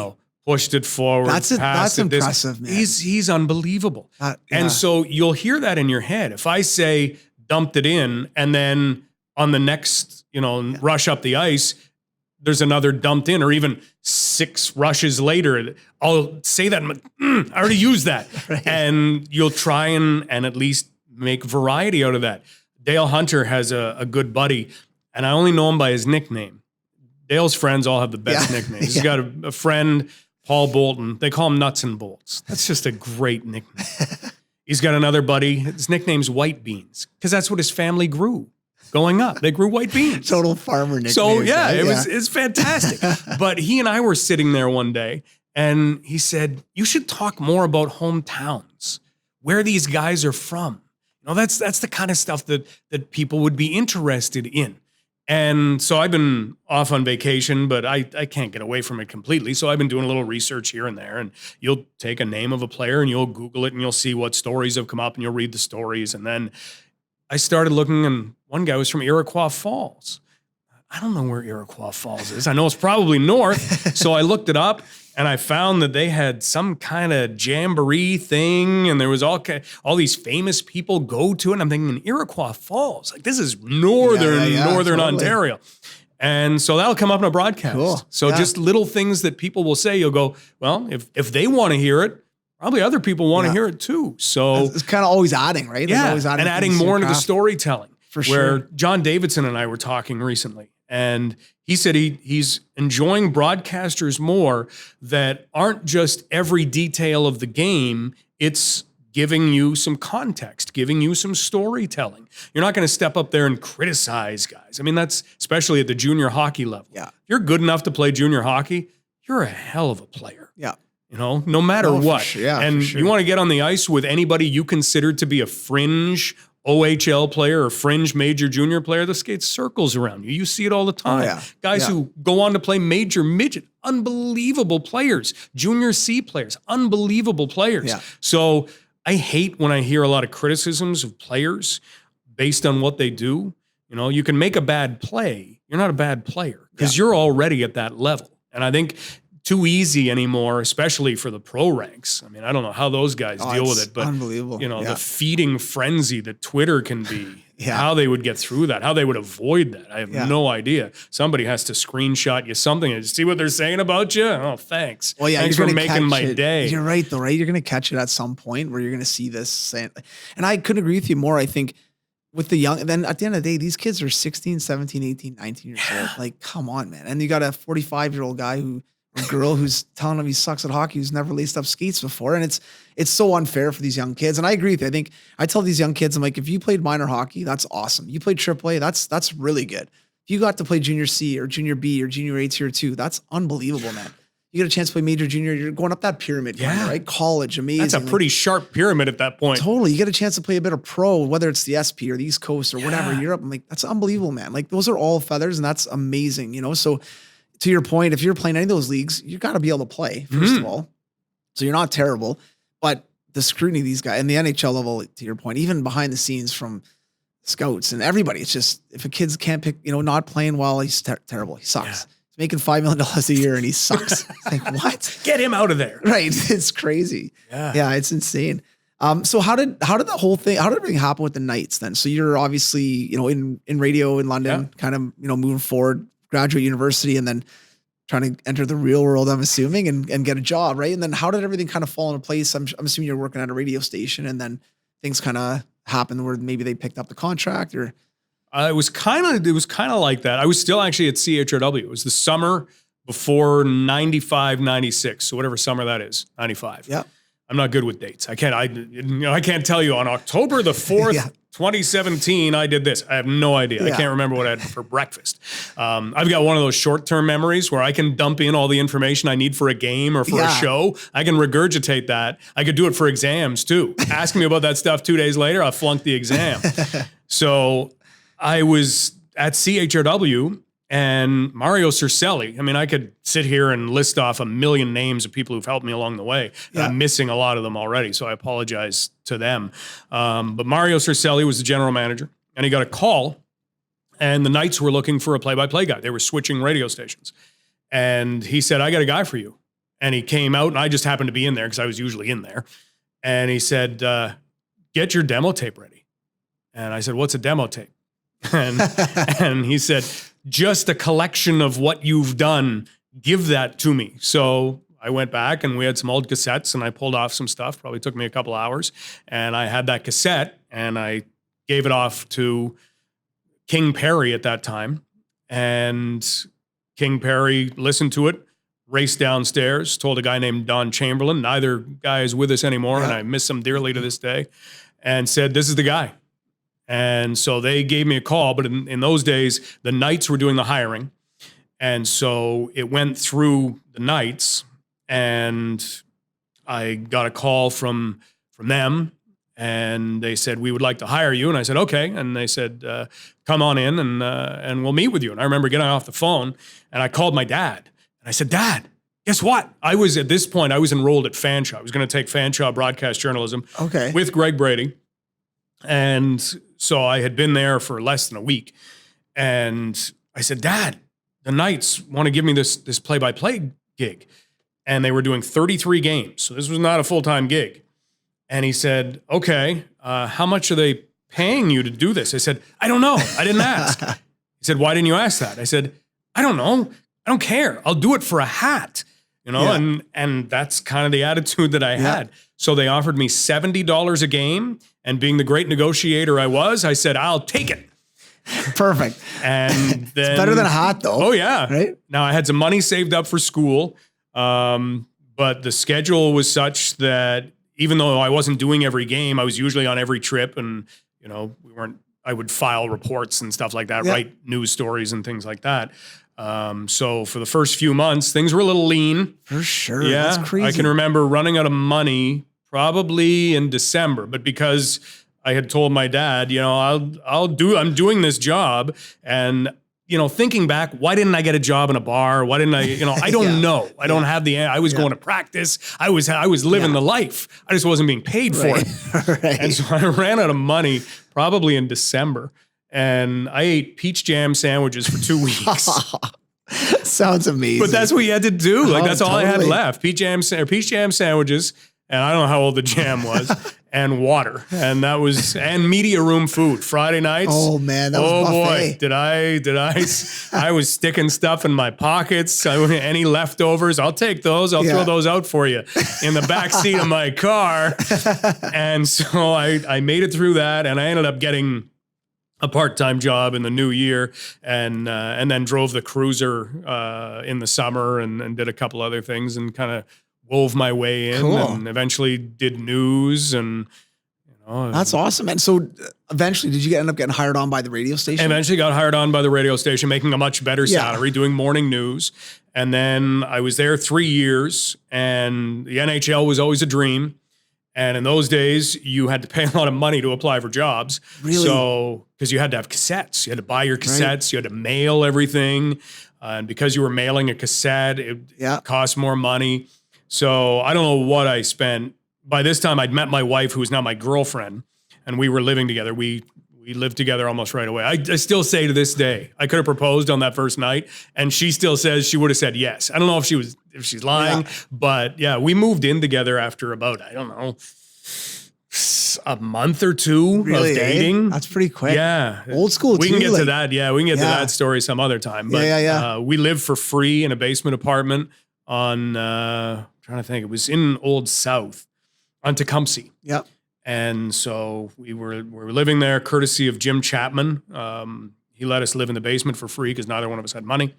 Pushed it forward. That's impressive, man. He's unbelievable. And so you'll hear that in your head. If I say dumped it in, and then on the next, rush up the ice, there's another dumped in, or even 6 rushes later, I'll say that, I already used that. Right. And you'll try and at least make variety out of that. Dale Hunter has a good buddy, and I only know him by his nickname. Dale's friends all have the best nicknames. He's got a friend, Paul Bolton. They call him Nuts and Bolts. That's just a great nickname. He's got another buddy. His nickname's White Beans, because that's what his family grew. Going up, they grew white beans. Total farmer nickname. So it's fantastic. But he and I were sitting there one day, and he said, "You should talk more about hometowns, where these guys are from. That's the kind of stuff that people would be interested in." And so I've been off on vacation, but I can't get away from it completely. So I've been doing a little research here and there, and you'll take a name of a player and you'll Google it and you'll see what stories have come up and you'll read the stories, and then I started looking, and one guy was from Iroquois Falls. I don't know where Iroquois Falls is. I know it's probably north. So I looked it up, and I found that they had some kind of jamboree thing, and there was all these famous people go to it. And I'm thinking, Iroquois Falls, like this is northern totally. Ontario. And so that'll come up in a broadcast. Cool. So just little things that people will say, you'll go, well, if they want to hear it, probably other people want to hear it too. So it's kind of always adding, right? Yeah, always and adding more into the storytelling. For sure. Where John Davidson and I were talking recently, and he said he's enjoying broadcasters more that aren't just every detail of the game. It's giving you some context, giving you some storytelling. You're not going to step up there and criticize guys. I mean, that's especially at the junior hockey level. Yeah. If you're good enough to play junior hockey, you're a hell of a player. Yeah. No matter what. For sure. Yeah, and you want to get on the ice with anybody you consider to be a fringe OHL player or fringe major junior player, they'll skate circles around you. You see it all the time. Guys who go on to play major midget, unbelievable players. Junior C players, unbelievable players. Yeah. So I hate when I hear a lot of criticisms of players based on what they do. You can make a bad play. You're not a bad player because you're already at that level. And I think too easy anymore, especially for the pro ranks. I mean, I don't know how those guys deal with it, but unbelievable. The feeding frenzy that Twitter can be, how they would get through that, how they would avoid that. I have no idea. Somebody has to screenshot you something and see what they're saying about you. Oh, thanks. Well, thanks for making my day. You're right though, right? You're going to catch it at some point where you're going to see this. And I couldn't agree with you more. I think with the young, then at the end of the day, these kids are 16, 17, 18, 19 years old. Like, come on, man. And you got a 45-year-old guy or girl who's telling him he sucks at hockey, who's never laced up skates before. And it's so unfair for these young kids. And I agree with you. I think I tell these young kids, I'm like, if you played minor hockey, that's awesome. You played AAA, that's really good. If you got to play junior C or junior B or junior A tier 2, that's unbelievable, man. You get a chance to play major, junior, you're going up that pyramid, right? College, amazing. That's a pretty sharp pyramid at that point. Totally. You get a chance to play a bit of pro, whether it's the SP or the East Coast or whatever, Europe. I'm like, that's unbelievable, man. Like those are all feathers and that's amazing, So to your point, if you're playing any of those leagues, you got to be able to play, first of all. So you're not terrible, but the scrutiny of these guys and the NHL level, to your point, even behind the scenes from scouts and everybody, it's just, if a kid can't pick, not playing well, he's terrible. He sucks. Yeah. He's making $5 million a year and he sucks. Like, what? Get him out of there. Right. It's crazy. Yeah, it's insane. So how did how did everything happen with the Knights then? So you're obviously, in radio in London, kind of, moving forward, graduate university, and then trying to enter the real world, I'm assuming, and get a job, right? And then how did everything kind of fall into place? I'm assuming you're working at a radio station, and then things kind of happened where maybe they picked up the contract, or it was kind of like that. I was still actually at CHRW. It was the summer before 95, 96. So whatever summer that is, 95. Yeah. I'm not good with dates. I can't tell you on October the 4th, 2017, I did this. I have no idea. I can't remember what I had for breakfast. I've got one of those short-term memories where I can dump in all the information I need for a game or for a show. I can regurgitate that. I could do it for exams too. Ask me about that stuff 2 days later, I flunked the exam. So I was at CHRW and Mario Cercelli. I mean, I could sit here and list off a million names of people who've helped me along the way. And I'm missing a lot of them already, so I apologize to them. But Mario Cercelli was the general manager, and he got a call, and the Knights were looking for a play-by-play guy. They were switching radio stations. And he said, I got a guy for you. And he came out, and I just happened to be in there because I was usually in there. And he said, get your demo tape ready. And I said, what's a demo tape? And he said, just a collection of what you've done, give that to me. So I went back and we had some old cassettes and I pulled off some stuff, probably took me a couple hours. And I had that cassette and I gave it off to King Perry at that time. And King Perry listened to it, raced downstairs, told a guy named Don Chamberlain, neither guy is with us anymore, and I miss him dearly to this day, and said, this is the guy. And so they gave me a call, but in those days, the Knights were doing the hiring. And so it went through the Knights, and I got a call from them, and they said, we would like to hire you. And I said, okay. And they said, come on in and we'll meet with you. And I remember getting off the phone, and I called my dad. And I said, Dad, guess what? At this point, I was enrolled at Fanshawe. I was going to take Fanshawe broadcast journalism with Greg Brady. And so I had been there for less than a week. And I said, Dad, the Knights want to give me this play-by-play gig. And they were doing 33 games. So this was not a full-time gig. And he said, okay, how much are they paying you to do this? I said, I don't know. I didn't ask. He said, why didn't you ask that? I said, I don't know. I don't care. I'll do it for a hat. And that's kind of the attitude that I had. So they offered me $70 a game. And being the great negotiator I was, I said, I'll take it. Perfect. And then, it's better than a hat, though. Oh, yeah. Right? Now, I had some money saved up for school, but the schedule was such that even though I wasn't doing every game, I was usually on every trip. And, I would file reports and stuff like that, write news stories and things like that. So for the first few months, things were a little lean. For sure. Yeah. That's crazy. I can remember running out of money probably in December, but because I had told my dad, I'm doing this job. And, thinking back, why didn't I get a job in a bar? Why didn't I, I don't know. I don't have I was going to practice. I was living the life. I just wasn't being paid for it. And so I ran out of money probably in December, and I ate peach jam sandwiches for 2 weeks. Sounds amazing. But that's what you had to do. That's all I had left. Peach jam sandwiches. And I don't know how old the jam was, and water. And that was, and media room food, Friday nights. Oh man, that was buffet. Boy, I was sticking stuff in my pockets. Any leftovers, I'll take those. I'll throw those out for you in the back seat of my car. And so I made it through that, and I ended up getting a part-time job in the new year, and then drove the cruiser in the summer, and did a couple other things, and kind of wove my way in, and eventually did news, and that's awesome. And so eventually, did you end up getting hired on by the radio station? Eventually got hired on by the radio station, making a much better salary, doing morning news. And then I was there 3 years, and the NHL was always a dream. And in those days, you had to pay a lot of money to apply for jobs. Really? So, because you had to have cassettes, you had to buy your cassettes, you had to mail everything. And because you were mailing a cassette, it cost more money. So I don't know what I spent. By this time, I'd met my wife, who is now my girlfriend, and we were living together. We lived together almost right away. I still say to this day, I could have proposed on that first night, and she still says she would have said yes. I don't know if she's lying, but yeah, we moved in together after about, I don't know, a month or two Really, of dating. That's pretty quick. Yeah. Old school We too, can get to like- that. Yeah, we can get to Yeah. that story some other time. But Yeah. we lived for free in a basement apartment on, trying to think, it was in Old South on Tecumseh. Yep. And so we were living there courtesy of Jim Chapman. He let us live in the basement for free because neither one of us had money.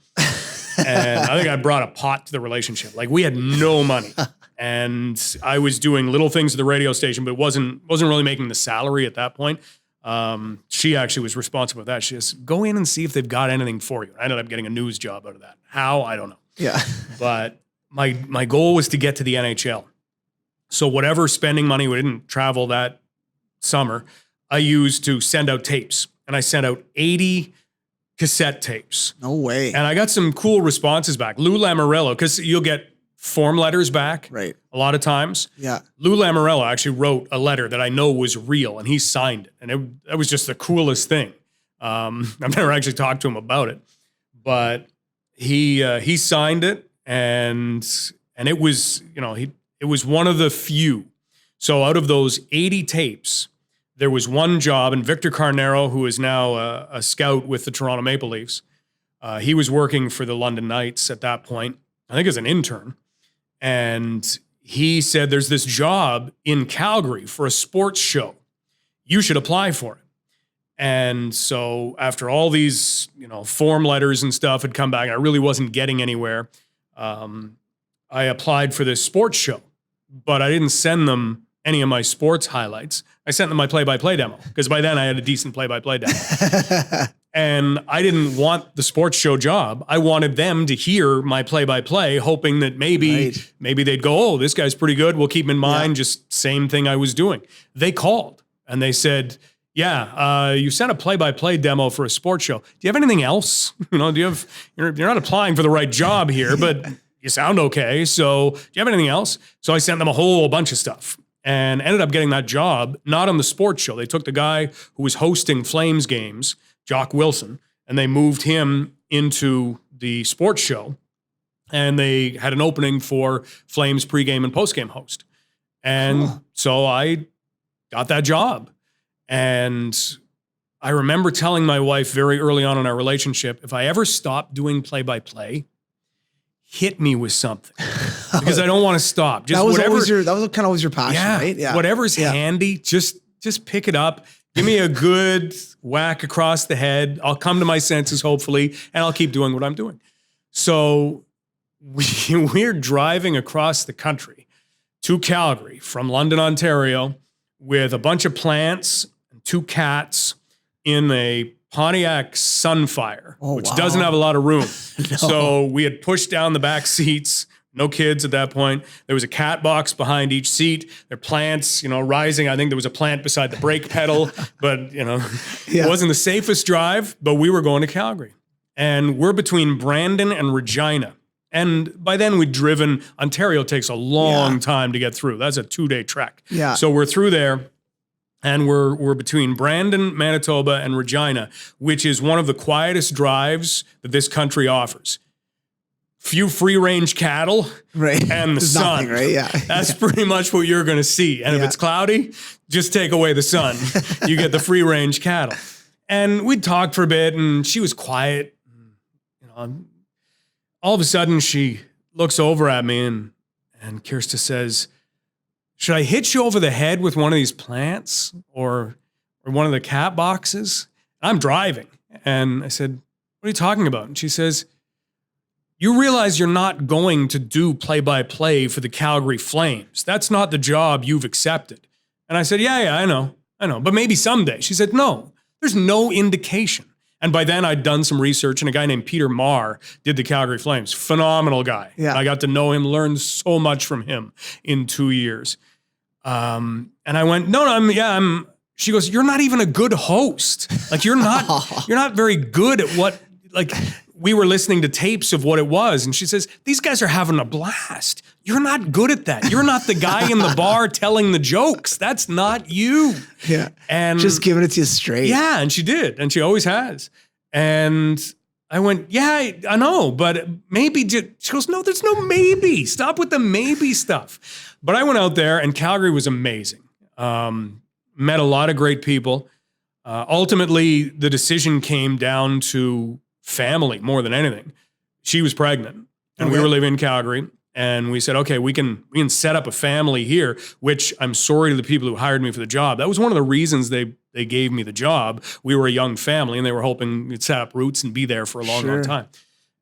And I think I brought a pot to the relationship. Like we had no money. And I was doing little things at the radio station, but wasn't really making the salary at that point. She actually was responsible for that. She just go in and see if they've got anything for you. I ended up getting a news job out of that. How? I don't know. Yeah. But my goal was to get to the NHL. So whatever spending money, we didn't travel that summer, I used to send out tapes. And I sent out 80 cassette tapes. No way. And I got some cool responses back. Lou Lamoriello, because you'll get form letters back Right. a lot of times. Yeah. Lou Lamoriello actually wrote a letter that I know was real, and he signed it. And that was just the coolest thing. I've never actually talked to him about it. But he signed it, and it was, it was one of the few. So out of those 80 tapes, there was one job, and Victor Carnero, who is now a scout with the Toronto Maple Leafs, he was working for the London Knights at that point, I think as an intern. And he said, there's this job in Calgary for a sports show. You should apply for it. And so after all these, form letters and stuff had come back, and I really wasn't getting anywhere, I applied for this sports show, but I didn't send them any of my sports highlights. I sent them my play-by-play demo because by then I had a decent play-by-play demo. And I didn't want the sports show job. I wanted them to hear my play-by-play, hoping that maybe they'd go, oh, this guy's pretty good. We'll keep him in mind. Just same thing I was doing. They called and they said, yeah, you sent a play-by-play demo for a sports show. Do you have anything else? You're not applying for the right job here, but you sound okay. So do you have anything else? So I sent them a whole bunch of stuff and ended up getting that job, not on the sports show. They took the guy who was hosting Flames games, Jock Wilson, and they moved him into the sports show. And they had an opening for Flames pregame and postgame host. And so I got that job. And I remember telling my wife very early on in our relationship, if I ever stop doing play-by-play, hit me with something because I don't want to stop. Just that was whatever, kind of always your passion, right? Yeah. Whatever's handy, just pick it up. Give me a good whack across the head. I'll come to my senses, hopefully, and I'll keep doing what I'm doing. So we're driving across the country to Calgary from London, Ontario, with a bunch of plants and 2 cats in a Pontiac Sunfire, which doesn't have a lot of room. No. So we had pushed down the back seats, no kids at that point. There was a cat box behind each seat. There are plants, rising. I think there was a plant beside the brake pedal, but, it wasn't the safest drive, but we were going to Calgary. And we're between Brandon and Regina. And by then we'd driven, Ontario takes a long time to get through. That's a 2-day trek. Yeah. So we're through there. And we're between Brandon, Manitoba, and Regina, which is one of the quietest drives that this country offers. Few free-range cattle, right, and the sun. Nothing, right? Yeah. That's pretty much what you're going to see. And if it's cloudy, just take away the sun. You get the free-range cattle. And we talked for a bit, and she was quiet. All of a sudden, she looks over at me, and Kirsta says, should I hit you over the head with one of these plants or one of the cat boxes? I'm driving. And I said, what are you talking about? And she says, you realize you're not going to do play-by-play for the Calgary Flames. That's not the job you've accepted. And I said, yeah, I know, but maybe someday. She said, no, there's no indication. And by then I'd done some research, and a guy named Peter Marr did the Calgary Flames. Phenomenal guy. Yeah. I got to know him, learned so much from him in 2 years. And I went, no, she goes, you're not even a good host. Like you're not very good at what, like we were listening to tapes of what it was. And she says, these guys are having a blast. You're not good at that. You're not the guy in the bar telling the jokes. That's not you. Yeah. And just giving it to you straight. Yeah. And she did. And she always has. And I went, yeah, I know, but maybe. She goes, no, there's no maybe. Stop with the maybe stuff. But I went out there, and Calgary was amazing. met a lot of great people. Ultimately, the decision came down to family more than anything. She was pregnant, and we were living in Calgary. And we said, okay, we can set up a family here, which I'm sorry to the people who hired me for the job. That was one of the reasons they gave me the job. We were a young family, and they were hoping we'd set up roots and be there for a long, long time.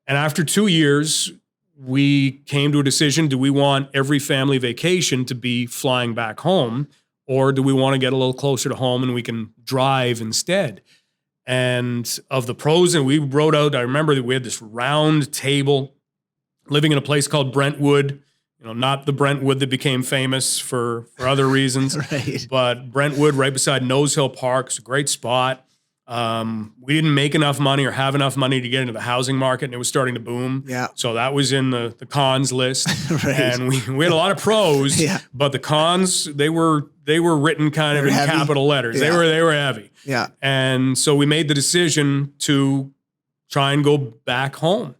And after 2 years, we came to a decision: do we want every family vacation to be flying back home, or do we want to get a little closer to home and we can drive instead? And of the pros, and we wrote out, I remember that we had this round table living in a place called Brentwood, not the Brentwood that became famous for other reasons, Right. but Brentwood right beside Nose Hill Park. It's a great spot. We didn't make enough money or have enough money to get into the housing market, and it was starting to boom. Yeah. So that was in the cons list. Right. And we had a lot of pros, but the cons, they were written kind of in heavy. capital letters. Yeah. They were heavy. Yeah. And so we made the decision to try and go back home.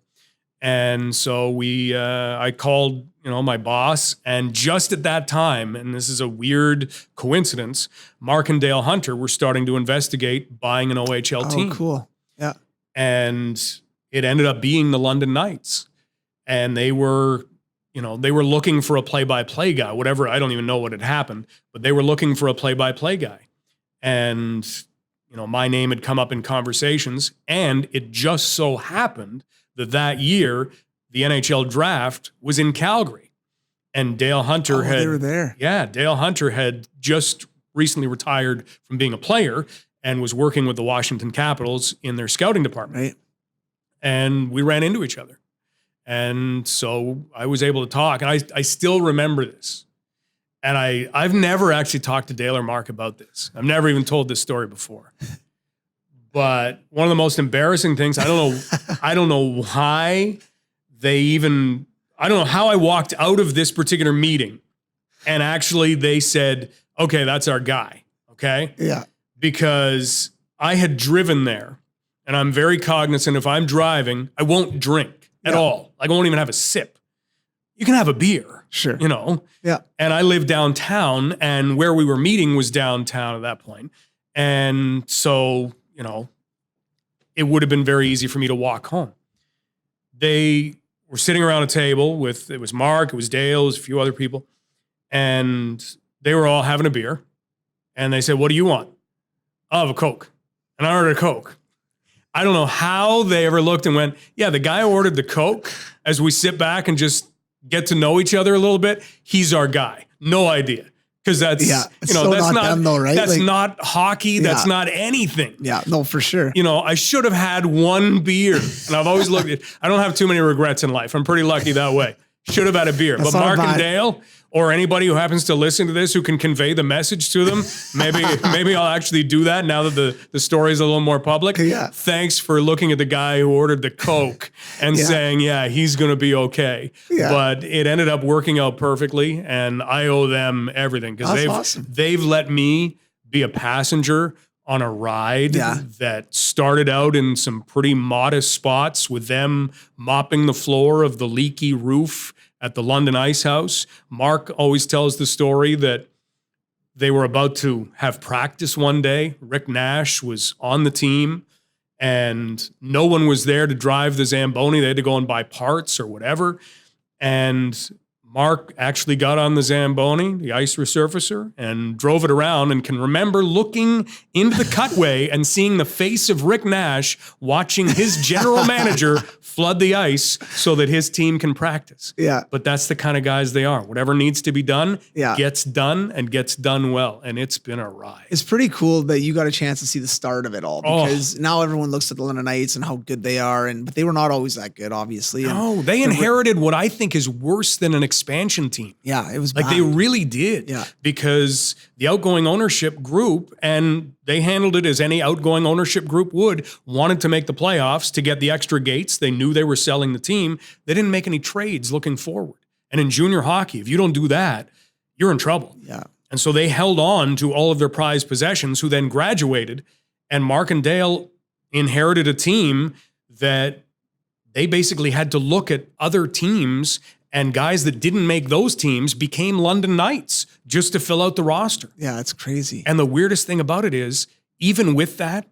And so I called, my boss, and just at that time, and this is a weird coincidence, Mark and Dale Hunter were starting to investigate buying an OHL team. Oh, cool. Yeah. And it ended up being the London Knights. And they were looking for a play-by-play guy, whatever. I don't even know what had happened, but they were looking for a play-by-play guy. And, my name had come up in conversations, and it just so happened that year, the NHL draft was in Calgary, and Dale Hunter they were there. Yeah, Dale Hunter had just recently retired from being a player and was working with the Washington Capitals in their scouting department. Right. And we ran into each other. And so I was able to talk, and I still remember this. And I've never actually talked to Dale or Mark about this. I've never even told this story before. But one of the most embarrassing things, I don't know why I don't know how I walked out of this particular meeting and actually they said, okay, that's our guy. Okay. Yeah. Because I had driven there, and I'm very cognizant if I'm driving, I won't drink at all. Like, I won't even have a sip. You can have a beer. Sure. Yeah. And I live downtown, and where we were meeting was downtown at that point. And so, it would have been very easy for me to walk home. They were sitting around a table it was Mark, it was Dale, it was a few other people, and they were all having a beer. And they said, "What do you want?" "I'll have a Coke." And I ordered a Coke. I don't know how they ever looked and went, yeah, the guy who ordered the Coke, as we sit back and just get to know each other a little bit, he's our guy. No idea. Because that's, that's not them though, right? That's not hockey. That's not anything. Yeah, no, for sure. I should have had one beer. And I've always looked at, I don't have too many regrets in life. I'm pretty lucky that way. Should have had a beer. That's but Mark not and bad. Dale, or anybody who happens to listen to this who can convey the message to them, maybe I'll actually do that now that the story is a little more public. Yeah. Thanks for looking at the guy who ordered the Coke and saying, yeah, he's going to be okay. Yeah. But it ended up working out perfectly, and I owe them everything because awesome. they've let me be a passenger on a ride that started out in some pretty modest spots with them mopping the floor of the leaky roof at the London Ice House. Mark always tells the story that they were about to have practice one day. Rick Nash was on the team, and no one was there to drive the Zamboni. They had to go and buy parts or whatever. And Mark actually got on the Zamboni, the ice resurfacer, and drove it around, and can remember looking into the cutway and seeing the face of Rick Nash watching his general manager flood the ice so that his team can practice. Yeah. But that's the kind of guys they are. Whatever needs to be done gets done, and gets done well. And it's been a ride. It's pretty cool that you got a chance to see the start of it all, because now everyone looks at the London Knights and how good they are, but they were not always that good, obviously. No, they inherited what I think is worse than an expansion team. Yeah, it was like bad. they really did. Yeah. Because the outgoing ownership group, and they handled it as any outgoing ownership group would, wanted to make the playoffs to get the extra gates. They knew they were selling the team. They didn't make any trades looking forward. And in junior hockey, if you don't do that, you're in trouble. Yeah. And so they held on to all of their prized possessions, who then graduated, and Mark and Dale inherited a team that they basically had to look at other teams And guys that didn't make those teams became London Knights just to fill out the roster. Yeah, it's crazy. And the weirdest thing about it is, even with that,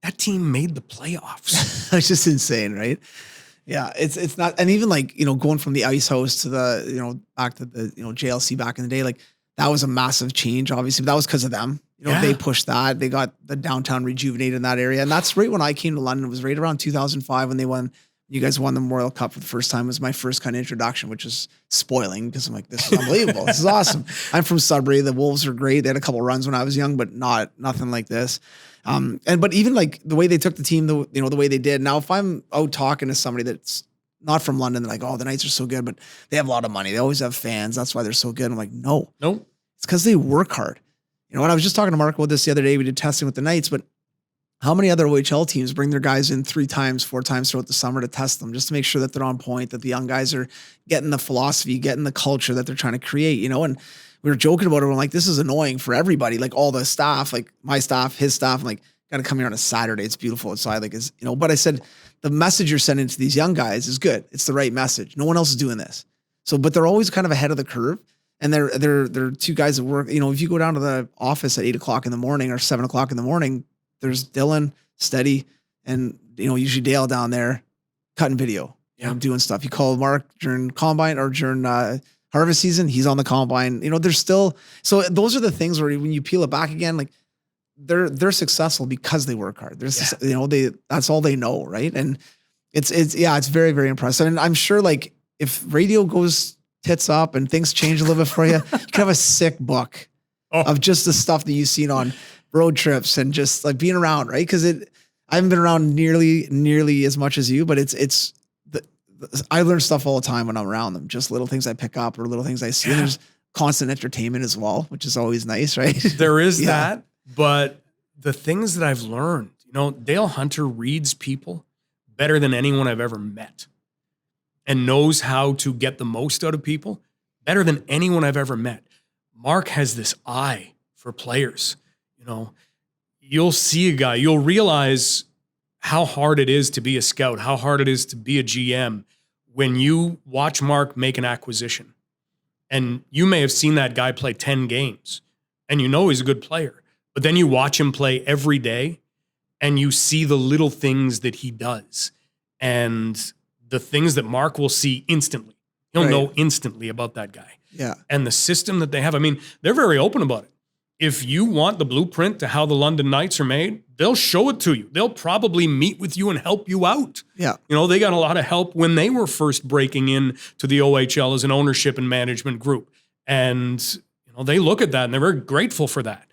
that team made the playoffs. It's just insane, right? Yeah, it's not, and even like, going from the ice house to the, back to the, JLC back in the day, like that was a massive change, obviously, but that was because of them. They pushed that. They got the downtown rejuvenated in that area. And that's right when I came to London. It was right around 2005 when you guys won the Memorial Cup for the first time. It was my first kind of introduction, which is spoiling because I'm like, this is unbelievable. This is awesome. I'm from Sudbury. The Wolves are great. They had a couple runs when I was young, but nothing like this. But even like the way they took the team, the way they did. Now, if I'm out talking to somebody that's not from London, they're like, oh, the Knights are so good, but they have a lot of money. They always have fans. That's why they're so good. I'm like, no, it's because they work hard. And I was just talking to Mark about this the other day. We did testing with the Knights, but how many other OHL teams bring their guys in 3 times, 4 times throughout the summer to test them, just to make sure that they're on point, that the young guys are getting the philosophy, getting the culture that they're trying to create, and we were joking about it. We're like, this is annoying for everybody. Like all the staff, like my staff, his staff, I'm like, got to come here on a Saturday. It's beautiful outside. Like, but I said, the message you're sending to these young guys is good. It's the right message. No one else is doing this. So, but they're always kind of ahead of the curve. And they're 2 guys that work, if you go down to the office at 8 o'clock in the morning or 7 o'clock in the morning, there's Dylan, Steady, and, usually Dale down there cutting video, doing stuff. You call Mark during combine or during harvest season, he's on the combine. There's still, so those are the things where when you peel it back again, like they're successful because they work hard. There's, that's all they know. Right. And it's very, very impressive. And I'm sure like if radio goes tits up and things change a little bit for you, you can have a sick book of just the stuff that you've seen on road trips and just like being around, right? Because I haven't been around nearly as much as you, but I learn stuff all the time when I'm around them. Just little things I pick up or little things I see. And there's constant entertainment as well, which is always nice, right? There is that, but the things that I've learned, Dale Hunter reads people better than anyone I've ever met and knows how to get the most out of people better than anyone I've ever met. Mark has this eye for players. You'll see a guy, you'll realize how hard it is to be a scout, how hard it is to be a GM when you watch Mark make an acquisition. And you may have seen that guy play 10 games and he's a good player, but then you watch him play every day and you see the little things that he does and the things that Mark will see instantly. He'll know instantly about that guy. Yeah. And the system that they have, they're very open about it. If you want the blueprint to how the London Knights are made, they'll show it to you. They'll probably meet with you and help you out. Yeah. They got a lot of help when they were first breaking in to the OHL as an ownership and management group. And, they look at that and they're very grateful for that.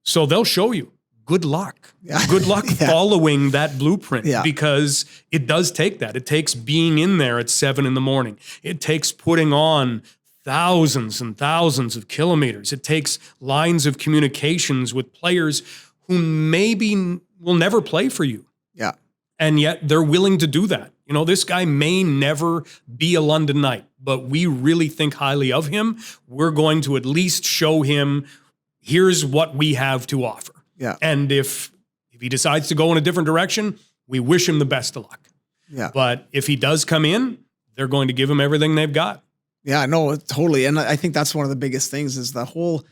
So they'll show you. Good luck. Yeah. Good luck following that blueprint because it does take that. It takes being in there at 7 a.m. It takes putting on thousands and thousands of kilometers. It takes lines of communications with players who maybe will never play for you. Yeah. And yet they're willing to do that. This guy may never be a London Knight, but we really think highly of him. We're going to at least show him, here's what we have to offer. Yeah. And if he decides to go in a different direction, we wish him the best of luck. Yeah. But if he does come in, they're going to give him everything they've got. Yeah, no, totally. And I think that's one of the biggest things is the whole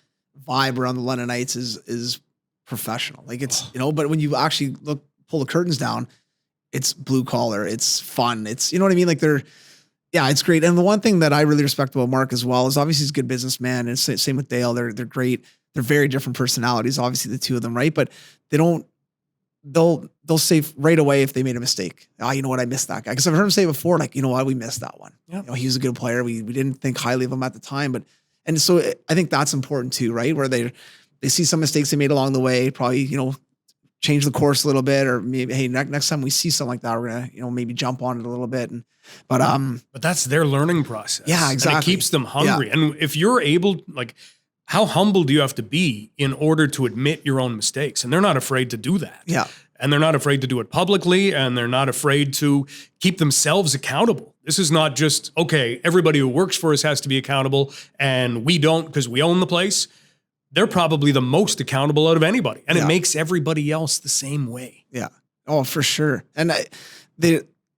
vibe around the London Knights is professional. Like it's, but when you actually pull the curtains down, it's blue collar, it's fun. It's, what I mean? Like it's great. And the one thing that I really respect about Mark as well is obviously he's a good businessman, and same with Dale. They're great. They're very different personalities, obviously the two of them, right? But they'll say right away if they made a mistake. You know what? I missed that guy. Because I've heard him say before, like, you know what? We missed that one. Yeah. He was a good player. We didn't think highly of him at the time. And so I think that's important too, right? Where they see some mistakes they made along the way, probably, change the course a little bit, or maybe, hey, next time we see something like that, we're gonna, maybe jump on it a little bit. But that's their learning process. Yeah, exactly. And it keeps them hungry. Yeah. And if you're able, like, how humble do you have to be in order to admit your own mistakes? And they're not afraid to do that. Yeah. And they're not afraid to do it publicly, and they're not afraid to keep themselves accountable. This is not just, okay, everybody who works for us has to be accountable and we don't because we own the place. They're probably the most accountable out of anybody. And it makes everybody else the same way. Yeah. Oh, for sure. And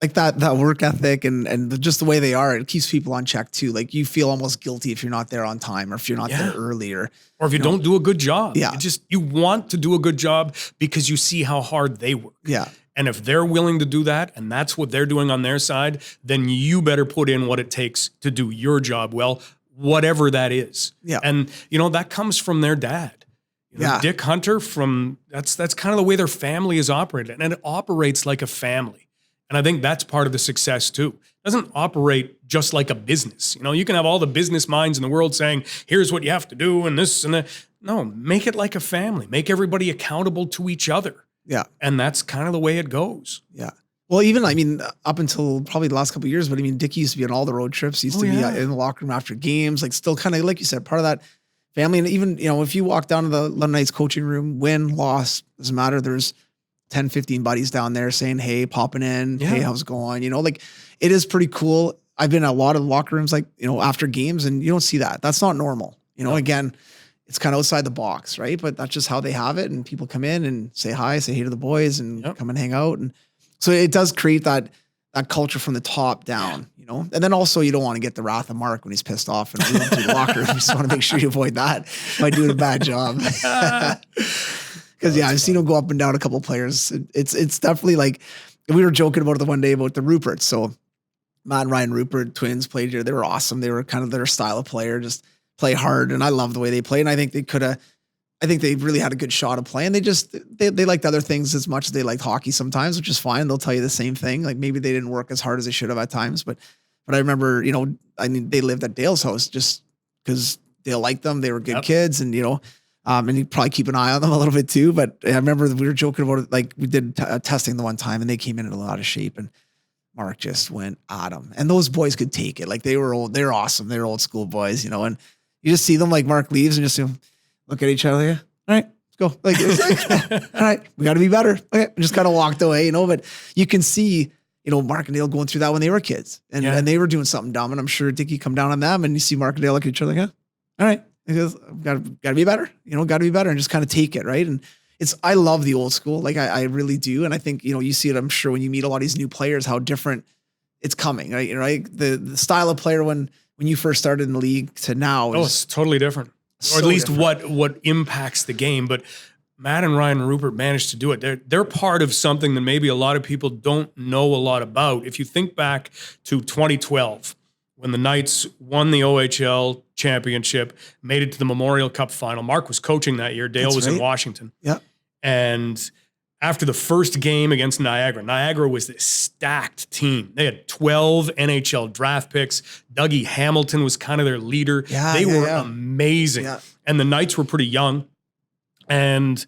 like that work ethic and just the way they are, it keeps people on check too. Like you feel almost guilty if you're not there on time or if you're not there early or if you don't do a good job. Yeah. You want to do a good job because you see how hard they work. Yeah. And if they're willing to do that and that's what they're doing on their side, then you better put in what it takes to do your job well, whatever that is. Yeah. And that comes from their dad. Dick Hunter that's kind of the way their family is operated. And it operates like a family. And I think that's part of the success too. It doesn't operate just like a business. You can have all the business minds in the world saying, here's what you have to do and this and that. No, make it like a family. Make everybody accountable to each other. Yeah. And that's kind of the way it goes. Yeah. Well, even, up until probably the last couple of years, but Dickie used to be on all the road trips. He used to be in the locker room after games, like still kind of, like you said, part of that family. And even, if you walk down to the London Knights coaching room, win, loss, doesn't matter. There's 10, 15 buddies down there saying, hey, popping in. Yeah. Hey, how's it going? Like it is pretty cool. I've been in a lot of locker rooms, like, after games and you don't see that. That's not normal. Again, it's kind of outside the box, right? But that's just how they have it. And people come in and say hi, say hey to the boys and come and hang out. And so it does create that culture from the top down, and then also you don't want to get the wrath of Mark when he's pissed off and moving through the locker room. You just want to make sure you avoid that by doing a bad job. Because I've seen him go up and down a couple of players. It's definitely like, we were joking about it the one day about the Ruperts. So Matt and Ryan Rupert, twins, played here. They were awesome. They were kind of their style of player, just play hard. And I love the way they play. And I think they really had a good shot of playing. They liked other things as much as they liked hockey sometimes, which is fine. They'll tell you the same thing. Like maybe they didn't work as hard as they should have at times. But I remember, they lived at Dale's house just because Dale liked them. They were good kids and, and you probably keep an eye on them a little bit too. But I remember we were joking about it. Like we did testing the one time and they came in a lot of shape and Mark just went at them. And those boys could take it. Like they were old. They were awesome. They were old school boys, and you just see them like Mark leaves and just look at each other. All right, let's go. Like, all right, we got to be better. Okay. And just kind of walked away, but you can see, Mark and Dale going through that when they were kids and they were doing something dumb. And I'm sure Dickie come down on them and you see Mark and Dale look at each other like, all right. Because got to be better, got to be better and just kind of take it. Right. And I love the old school. Like I really do. And I think, you see it, I'm sure when you meet a lot of these new players, how different it's coming, right? Right. The style of player when you first started in the league to now. It's totally different. Or at least what impacts the game. But Matt and Ryan Rupert managed to do it. They're part of something that maybe a lot of people don't know a lot about. If you think back to 2012, when the Knights won the OHL championship, made it to the Memorial Cup final. Mark was coaching that year. Dale was in Washington. Yeah. And after the first game against Niagara was this stacked team. They had 12 NHL draft picks. Dougie Hamilton was kind of their leader. Yeah, they were amazing. Yeah. And the Knights were pretty young. And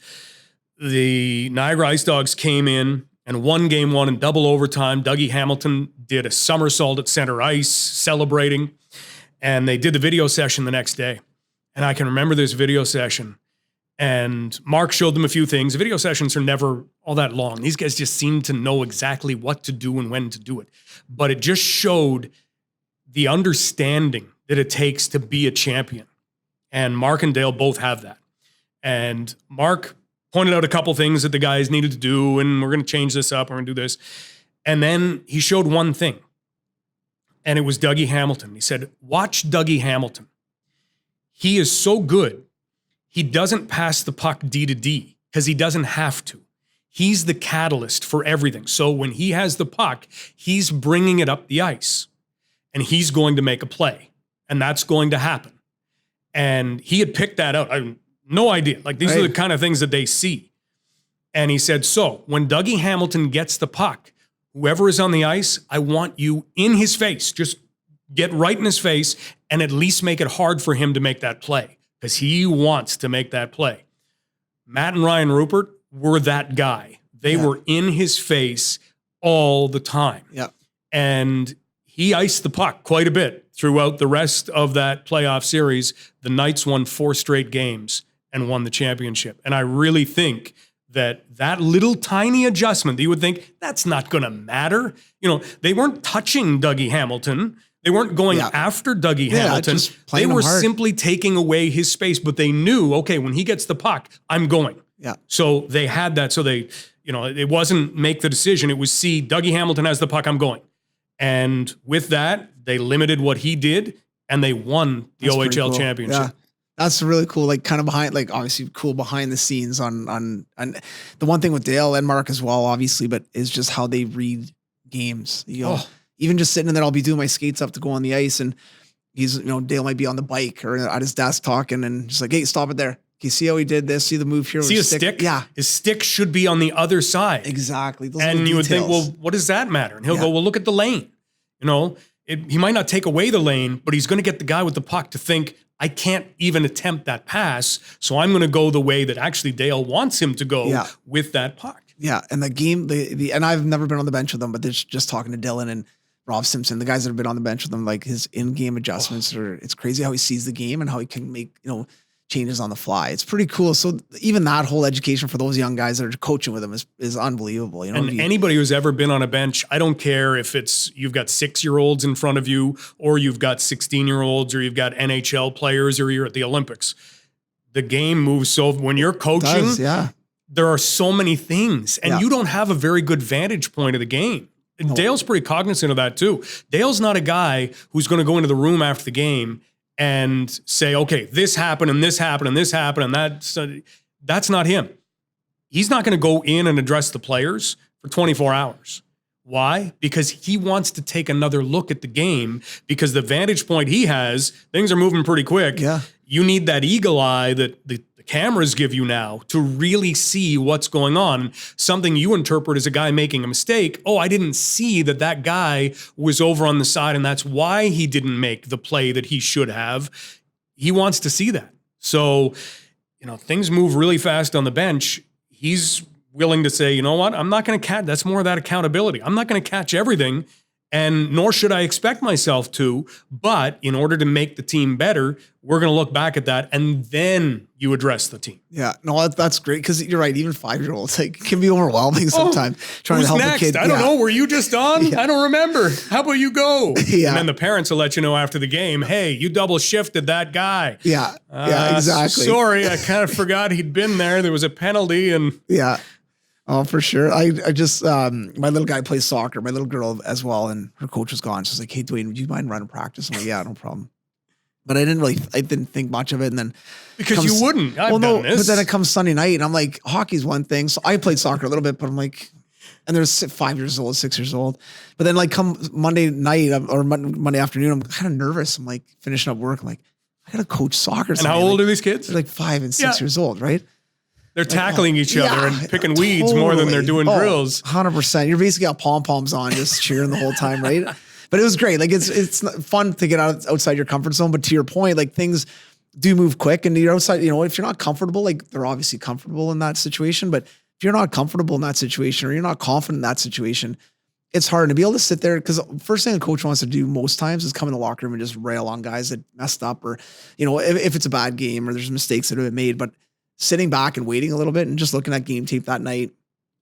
the Niagara Ice Dogs came in and won game one in double overtime. Dougie Hamilton did a somersault at center ice, celebrating. And they did the video session the next day. And I can remember this video session. And Mark showed them a few things. The video sessions are never all that long. These guys just seem to know exactly what to do and when to do it. But it just showed the understanding that it takes to be a champion. And Mark and Dale both have that. And Mark pointed out a couple things that the guys needed to do, and we're going to change this up, we're going to do this. And then he showed one thing, and it was Dougie Hamilton. He said, watch Dougie Hamilton. He is so good, he doesn't pass the puck D to D because he doesn't have to. He's the catalyst for everything. So when he has the puck, he's bringing it up the ice, and he's going to make a play, and that's going to happen. And he had picked that out. I have no idea. Like, these are the kind of things that they see. And he said, so when Dougie Hamilton gets the puck, whoever is on the ice, I want you in his face. Just get right in his face and at least make it hard for him to make that play because he wants to make that play. Matt and Ryan Rupert were that guy. They were in his face all the time. Yeah. And he iced the puck quite a bit throughout the rest of that playoff series. The Knights won 4 straight games and won the championship. And I really think that little tiny adjustment that you would think, that's not going to matter. You know, they weren't touching Dougie Hamilton. They weren't going after Dougie Hamilton. They were simply taking away his space, but they knew, okay, when he gets the puck, I'm going. Yeah. So they had that. So they, it wasn't make the decision. It was see Dougie Hamilton has the puck, I'm going. And with that, they limited what he did and they won the OHL championship. Yeah. That's really cool. Like kind of behind, like obviously cool behind the scenes on the one thing with Dale and Mark as well, obviously, but is just how they read games. Even just sitting in there, I'll be doing my skates up to go on the ice and he's, Dale might be on the bike or at his desk talking and just like, hey, stop it there. Okay, see how he did this? See the move here? See his stick? Yeah. His stick should be on the other side. Exactly. Those and you would think, well, what does that matter? And he'll go, well, look at the lane. He might not take away the lane, but he's going to get the guy with the puck to think, I can't even attempt that pass, so I'm going to go the way that actually Dale wants him to go with that puck. Yeah, and the game, and I've never been on the bench with them, but just talking to Dylan and Rob Simpson, the guys that have been on the bench with them, like his in-game adjustments it's crazy how he sees the game and how he can make, changes on the fly. It's pretty cool. So even that whole education for those young guys that are coaching with him is unbelievable. And anybody who's ever been on a bench, I don't care if it's you've got 6-year-olds in front of you or you've got 16-year-olds or you've got NHL players or you're at the Olympics. The game moves so when you're coaching, there are so many things and you don't have a very good vantage point of the game. And Dale's pretty cognizant of that too. Dale's not a guy who's going to go into the room after the game and say, okay, this happened and this happened and this happened and that's not him. He's not going to go in and address the players for 24 hours. Why? Because he wants to take another look at the game because the vantage point he has, things are moving pretty quick. Yeah. You need that eagle eye that the cameras give you now to really see what's going on. Something you interpret as a guy making a mistake. Oh, I didn't see that guy was over on the side and that's why he didn't make the play that he should have. He wants to see that. So, things move really fast on the bench. He's willing to say, you know what? I'm not going to catch, that's more of that accountability. I'm not going to catch everything and nor should I expect myself to, but in order to make the team better, we're going to look back at that and then you address the team. Yeah, no, that's great because you're right. Even 5-year-olds it can be overwhelming sometimes trying to help next? a kid. I don't know. Were you just on? I don't remember. How about you go? Yeah. And then the parents will let you know after the game, hey, you double shifted that guy. Yeah, exactly. Sorry, I kind of forgot he'd been there. There was a penalty and Oh, for sure. I just, my little guy plays soccer, my little girl as well. And her coach was gone. She's like, hey, Dwayne, would you mind running practice? I'm like, yeah, no problem. But I didn't think much of it. And then because you wouldn't, I've done this. But then it comes Sunday night and I'm like, hockey's one thing. So I played soccer a little bit, but I'm like, and there's 5 years old, 6 years old. But then like come Monday night or Monday afternoon, I'm kind of nervous. I'm like finishing up work. I'm like, I got to coach soccer. And how old are these kids? They're like 5 and 6 years old, right? They're tackling each other and picking weeds more than they're doing drills. 100%. You're basically got pom-poms on, just cheering the whole time, right? But it was great. Like it's fun to get outside your comfort zone. But to your point, like things do move quick, and you're outside. If you're not comfortable, like they're obviously comfortable in that situation. But if you're not comfortable in that situation, or you're not confident in that situation, it's hard to be able to sit there. Because first thing a coach wants to do most times is come in the locker room and just rail on guys that messed up, or if it's a bad game or there's mistakes that have been made, but sitting back and waiting a little bit and just looking at game tape that night.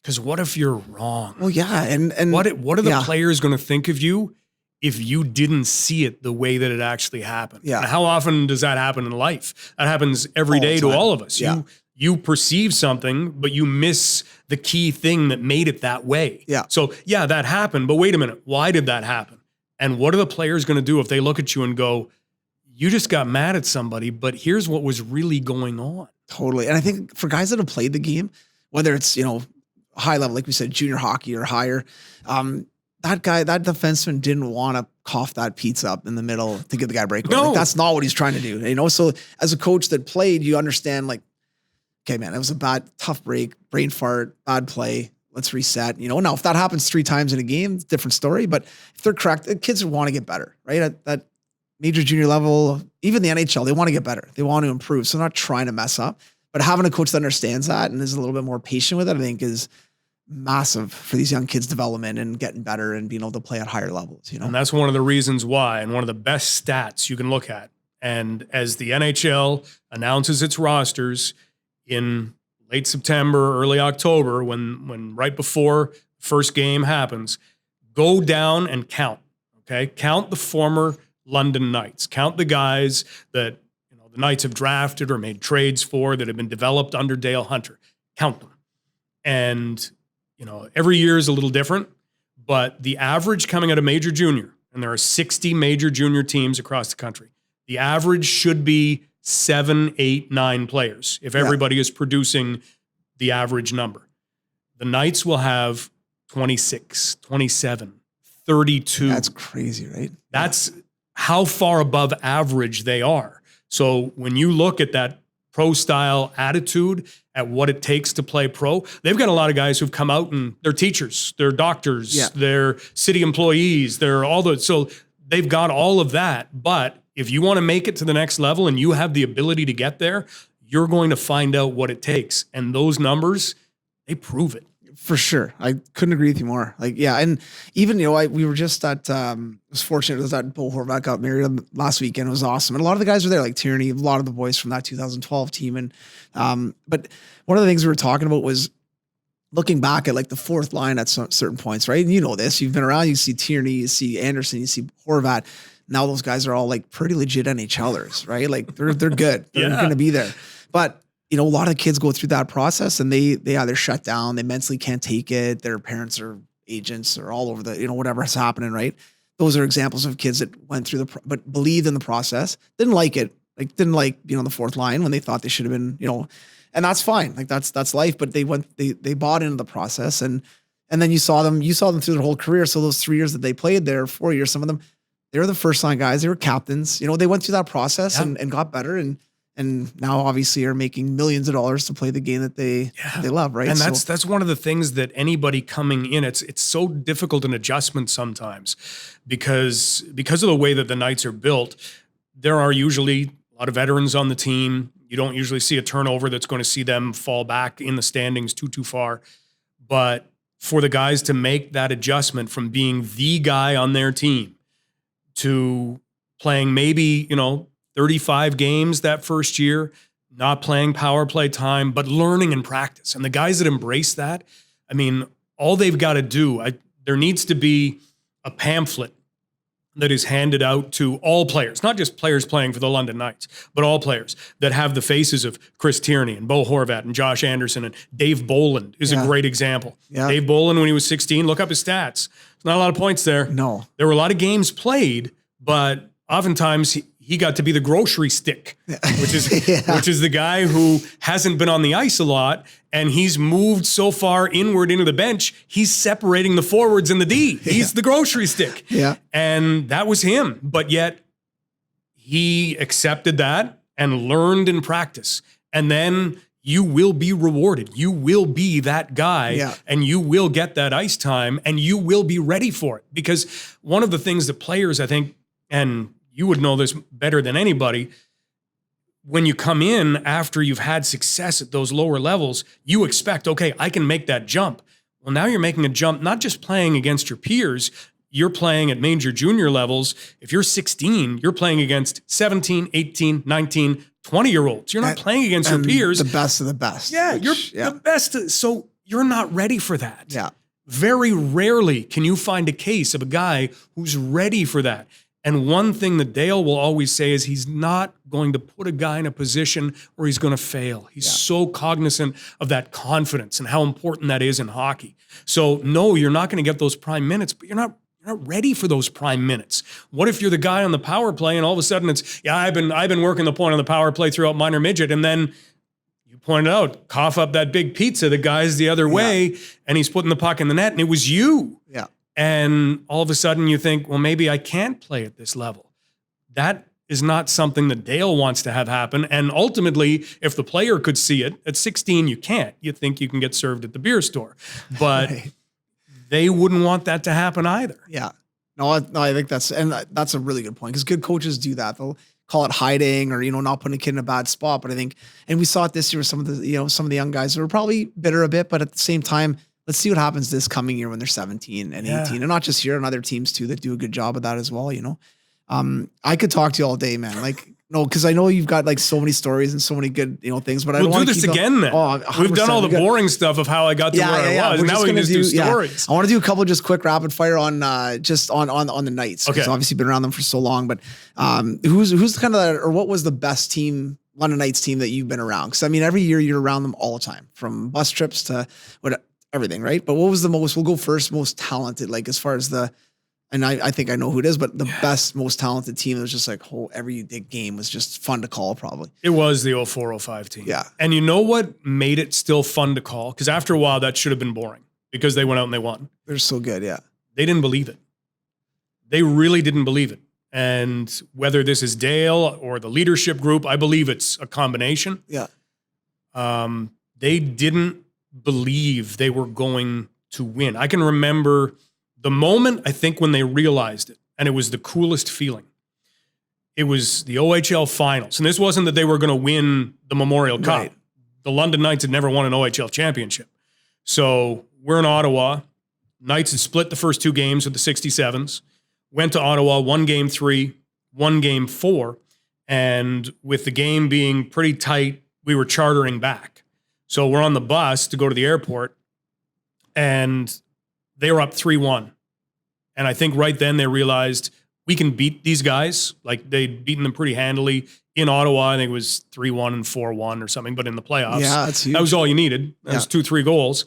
Because what if you're wrong? Well, yeah. And what are the players going to think of you if you didn't see it the way that it actually happened? Yeah. And how often does that happen in life? That happens every day to all of us. Yeah. You perceive something, but you miss the key thing that made it that way. Yeah. So yeah, that happened, but wait a minute. Why did that happen? And what are the players going to do if they look at you and go, you just got mad at somebody, but here's what was really going on? Totally. And I think for guys that have played the game, whether it's, high level, like we said, junior hockey or higher, that defenseman didn't want to cough that pizza up in the middle to get the guy a breakaway. No. Like, that's not what he's trying to do. So as a coach that played, you understand like, okay, man, that was a tough break, brain fart, bad play. Let's reset. Now if that happens 3 times in a game, it's a different story. But if they're correct, the kids want to get better, right? At that major junior level, even the NHL, they want to get better. They want to improve. So they're not trying to mess up, but having a coach that understands that and is a little bit more patient with it, I think is massive for these young kids' development and getting better and being able to play at higher levels. And that's one of the reasons why, and one of the best stats you can look at. And as the NHL announces its rosters in late September, early October, when right before first game happens, go down and count. Okay, count the former London Knights. Count the guys that the Knights have drafted or made trades for that have been developed under Dale Hunter. Count them. And every year is a little different, but the average coming out of major junior, and there are 60 major junior teams across the country, the average should be 7, 8, 9 players if everybody is producing the average number. The Knights will have 26, 27, 32. That's crazy, right? That's how far above average they are. So when you look at that pro style attitude, at what it takes to play pro, they've got a lot of guys who've come out and they're teachers, they're doctors, they're city employees, they're all those. So they've got all of that. But if you want to make it to the next level and you have the ability to get there, you're going to find out what it takes. And those numbers, they prove it. For sure. I couldn't agree with you more. And even, we were just at, was fortunate that Bo Horvat got married last weekend. It was awesome. And a lot of the guys were there, like Tierney, a lot of the boys from that 2012 team. And, but one of the things we were talking about was looking back at like the fourth line at certain points, right? And you know this, you've been around, you see Tierney, you see Anderson, you see Horvat. Now those guys are all like pretty legit NHLers, right? Like they're good. They're going to be there. But a lot of kids go through that process and they either shut down, they mentally can't take it. Their parents are agents or all over the, whatever's happening, right? Those are examples of kids that went through but believed in the process, didn't like it, didn't like being on the fourth line when they thought they should have been, and that's fine. Like that's life, but they bought into the process and then you saw them through their whole career. So those 3 years that they played there, 4 years, some of them, they were the first line guys, they were captains, they went through that process and got better and now obviously are making millions of dollars to play the game that they love, right? And that's one of the things that anybody coming in, it's so difficult an adjustment sometimes because of the way that the Knights are built. There are usually a lot of veterans on the team. You don't usually see a turnover that's going to see them fall back in the standings too far. But for the guys to make that adjustment from being the guy on their team to playing maybe, 35 games that first year, not playing power play time, but learning in practice. And the guys that embrace that, all they've got to do, there needs to be a pamphlet that is handed out to all players, not just players playing for the London Knights, but all players that have the faces of Chris Tierney and Bo Horvat and Josh Anderson and Dave Boland is a great example. Yeah. Dave Boland, when he was 16, look up his stats. There's not a lot of points there. No. There were a lot of games played, but oftentimes he got to be the grocery stick, which is the guy who hasn't been on the ice a lot, and he's moved so far inward into the bench, he's separating the forwards and the D. He's the grocery stick. Yeah. And that was him. But yet he accepted that and learned in practice. And then you will be rewarded. You will be that guy and you will get that ice time and you will be ready for it. Because one of the things that players, I think, and you would know this better than anybody, when you come in after you've had success at those lower levels, you expect, okay, I can make that jump. Well, now you're making a jump, not just playing against your peers, you're playing at major junior levels. If you're 16, you're playing against 17, 18, 19, 20-year-olds. You're not playing against your peers. The best of the best. Yeah, you're the best. So you're not ready for that. Yeah. Very rarely can you find a case of a guy who's ready for that. And one thing that Dale will always say is he's not going to put a guy in a position where he's going to fail. He's so cognizant of that confidence and how important that is in hockey. So no, you're not going to get those prime minutes, but you're not ready for those prime minutes. What if you're the guy on the power play and all of a sudden it's, I've been working the point on the power play throughout minor midget, and then you pointed out, cough up that big pizza, the guy's the other way, and he's putting the puck in the net, and it was you. Yeah. And all of a sudden you think, well, maybe I can't play at this level. That is not something that Dale wants to have happen. And ultimately, if the player could see it, at 16, you can't. You think you can get served at the beer store. But they wouldn't want that to happen either. Yeah. No, I think that's a really good point, because good coaches do that. They'll call it hiding or, not putting a kid in a bad spot. But I think, and we saw it this year with some of the young guys who were probably bitter a bit, but at the same time, let's see what happens this coming year when they're 17 and 18, and not just here, and other teams too that do a good job of that as well. I could talk to you all day, man. Because I know you've got so many stories and so many good, things. But I don't want to do this again. Then we've done all the boring stuff of how I got to where I was. And now we can just do stories. I want to do a couple just quick rapid fire on on the Knights. Okay, obviously been around them for so long. But who's kind of or what was the best team, London Knights team, that you've been around? Because every year you're around them all the time, from bus trips to what. everything, right? But what was the most, we'll go first, most talented, like as far as and I think I know who it is, but the best, most talented team that was just like, every game was just fun to call probably. It was the 04-05 team. Yeah. And you know what made it still fun to call? Because after a while, that should have been boring because they went out and they won. They're so good, yeah. They didn't believe it. They really didn't believe it. And whether this is Dale or the leadership group, I believe it's a combination. Yeah. They didn't believe they were going to win. I can remember the moment, I think, when they realized it, and it was the coolest feeling. It was the OHL finals. And this wasn't that they were going to win the Memorial Cup. Right. The London Knights had never won an OHL championship. So we're in Ottawa. Knights had split the first 2 games with the 67s. Went to Ottawa, won game 3, won game 4. And with the game being pretty tight, we were chartering back. So we're on the bus to go to the airport, and they were up 3-1. And I think right then they realized we can beat these guys. Like they'd beaten them pretty handily in Ottawa. I think it was 3-1 and 4-1 or something, but in the playoffs, that's huge. that was all you needed. That was 2-3 goals.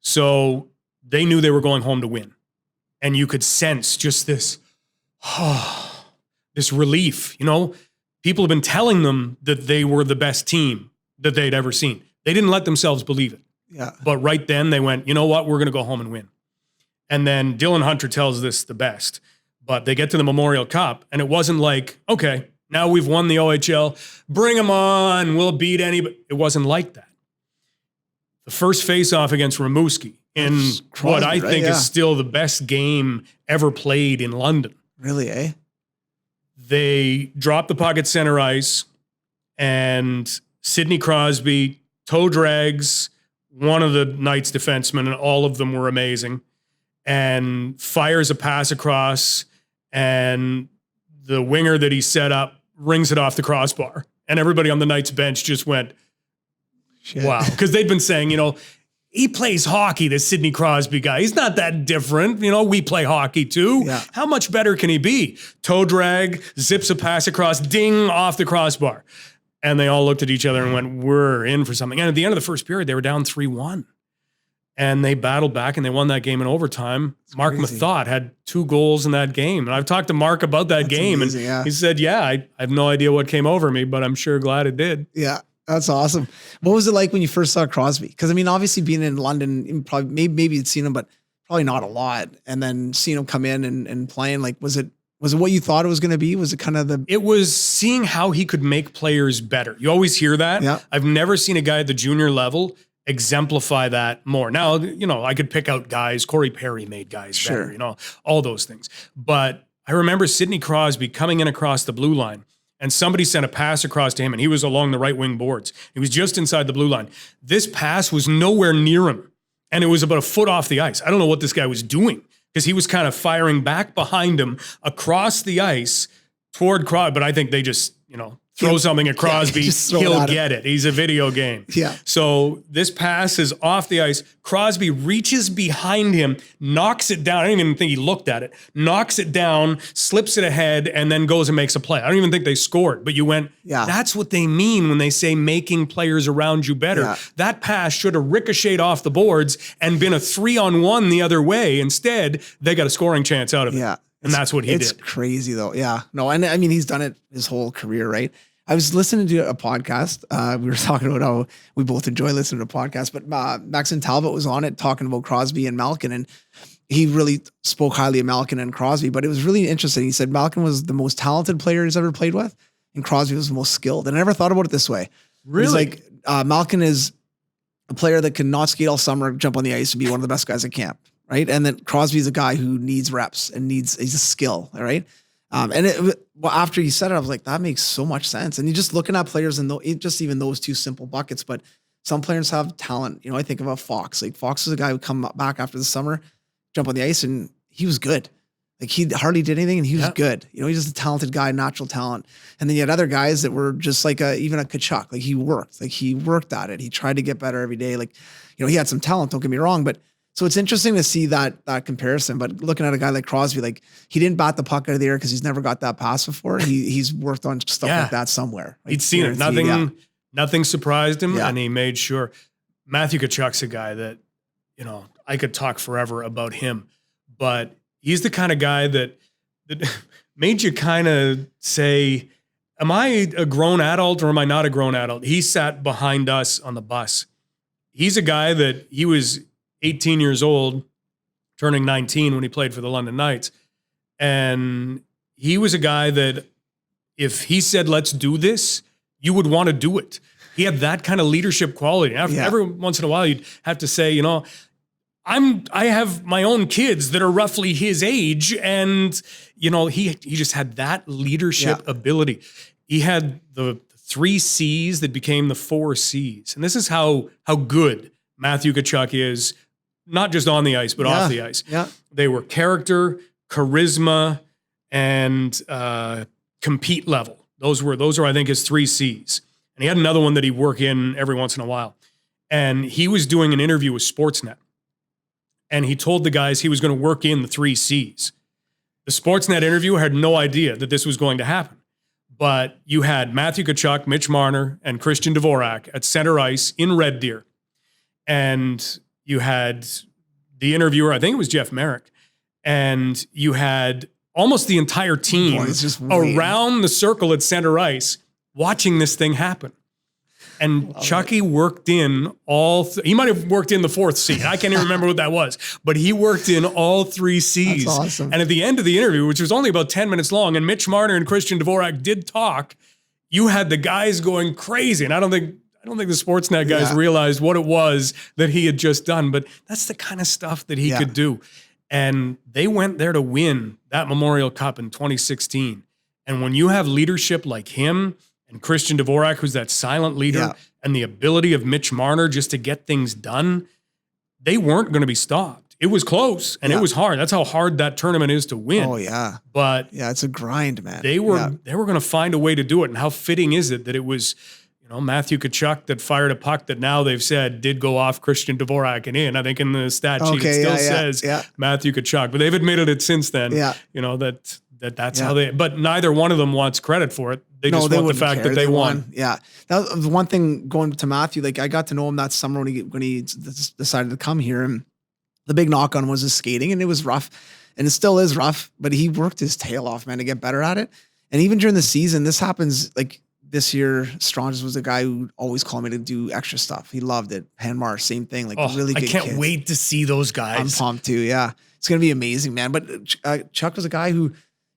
So they knew they were going home to win. And you could sense just this, this relief. You know, people have been telling them that they were the best team that they'd ever seen. They didn't let themselves believe it. Yeah. But right then they went, you know what? We're going to go home and win. And then Dylan Hunter tells this the best. But they get to the Memorial Cup, and it wasn't like, okay, now we've won the OHL. Bring them on. We'll beat anybody. It wasn't like that. The first face-off against Rimouski in Crosby, what I right? think is still the best game ever played in London. Really, eh? They dropped the puck at center ice, and Sidney Crosby toe drags one of the Knights defensemen, and all of them were amazing, and fires a pass across, and the winger that he set up rings it off the crossbar. And everybody on the Knights bench just went, Shit. wow. Because they'd been saying, you know, he plays hockey, this Sidney Crosby guy. He's not that different. You know, we play hockey too. Yeah. How much better can he be? Toe drag, zips a pass across, ding, off the crossbar. And they all looked at each other and went, we're in for something. And at the end of the first period, they were down 3-1. And they battled back and they won that game in overtime. Mark Mathot had 2 goals in that game. And I've talked to Mark about that game. Amazing, and he said, I have no idea what came over me, but I'm sure glad it did. Yeah. That's awesome. What was it like when you first saw Crosby? Because I mean, obviously being in London, probably maybe you'd seen him, but probably not a lot. And then seeing him come in and playing, like, was it what you thought it was going to be? Was it kind of It was seeing how he could make players better. You always hear that. Yeah. I've never seen a guy at the junior level exemplify that more. Now, you know, I could pick out guys. Corey Perry made guys better, you know, all those things. But I remember Sidney Crosby coming in across the blue line, and somebody sent a pass across to him, and he was along the right wing boards. He was just inside the blue line. This pass was nowhere near him, and it was about a foot off the ice. I don't know what this guy was doing, because he was kind of firing back behind him across the ice toward Crosby. But I think they just, you know, throw something at Crosby, he'll get it. He's a video game. Yeah. So this pass is off the ice. Crosby reaches behind him, knocks it down. I don't even think he looked at it. Knocks it down, slips it ahead, and then goes and makes a play. I don't even think they scored, but you went, that's what they mean when they say making players around you better. Yeah. That pass should have ricocheted off the boards and been a 3-on-1 the other way. Instead, they got a scoring chance out of it. Yeah. And that's what he did. It's crazy though. Yeah. No, and I mean, he's done it his whole career, right? I was listening to a podcast. We were talking about how we both enjoy listening to podcasts, but Maxon Talbot was on it talking about Crosby and Malkin, and he really spoke highly of Malkin and Crosby, but it was really interesting. He said Malkin was the most talented player he's ever played with, and Crosby was the most skilled. And I never thought about it this way. Really? He's like, Malkin is a player that can not skate all summer, jump on the ice, and be one of the best guys at camp. Right. And then Crosby's a guy who needs reps and he's a skill. All right. After he said it, I was like, that makes so much sense. And you're just looking at players in just even those 2 simple buckets, but some players have talent. You know, I think about Fox. Like Fox is a guy who come back after the summer, jump on the ice, and he was good. Like he hardly did anything and he was good. You know, he's just a talented guy, natural talent. And then you had other guys that were just like even a Kachuk. Like he worked at it. He tried to get better every day. Like, you know, he had some talent, don't get me wrong, but so it's interesting to see that comparison, but looking at a guy like Crosby, like he didn't bat the puck out of the air because he's never got that pass before. He's worked on stuff like that somewhere. Like, he'd seen it. Nothing surprised him, and he made sure. Matthew Kachuk's a guy that I could talk forever about him, but he's the kind of guy that made you kind of say, am I a grown adult or am I not a grown adult? He sat behind us on the bus. He's a guy that he was 18 years old, turning 19 when he played for the London Knights. And he was a guy that if he said, let's do this, you would want to do it. He had that kind of leadership quality. Every once in a while, you'd have to say, I have my own kids that are roughly his age. And, he just had that leadership ability. He had the 3 C's that became the 4 C's. And this is how good Matthew Tkachuk is, not just on the ice, but off the ice. Yeah. They were character, charisma, and compete level. Those are, I think, his 3 C's. And he had another one that he'd work in every once in a while. And he was doing an interview with Sportsnet. And he told the guys he was going to work in the 3 C's. The Sportsnet interviewer had no idea that this was going to happen. But you had Matthew Tkachuk, Mitch Marner, and Christian Dvorak at center ice in Red Deer. And you had the interviewer, I think it was Jeff Merrick, and you had almost the entire team around the circle at center ice watching this thing happen. And Chucky worked in he might have worked in the 4th C. I can't even remember what that was, but he worked in all 3 C's. That's awesome. And at the end of the interview, which was only about 10 minutes long, and Mitch Marner and Christian Dvorak did talk, you had the guys going crazy. And I don't think the Sportsnet guys realized what it was that he had just done, but that's the kind of stuff that he could do. And they went there to win that Memorial Cup in 2016. And when you have leadership like him and Christian Dvorak, who's that silent leader, and the ability of Mitch Marner just to get things done, they weren't going to be stopped. It was close and it was hard. That's how hard that tournament is to win. Oh yeah. But it's a grind, man. They were going to find a way to do it. And how fitting is it that it was, Matthew Tkachuk that fired a puck that now they've said did go off Christian Dvorak and in. I think in the stat sheet it still says Matthew Tkachuk, but they've admitted it since then. Yeah. That's how but neither one of them wants credit for it. They just want the fact that they won. Yeah. That was one thing going to Matthew. Like I got to know him that summer when he decided to come here, and the big knock on was his skating, and it was rough, and it still is rough, but he worked his tail off, man, to get better at it. And even during the season, this happens like this year. Stranges was the guy who always called me to do extra stuff. He loved it. Hanmar, same thing. Like really good I can't kids. wait to see those guys. I'm pumped too. Yeah. It's going to be amazing, man. But Chuck was a guy who,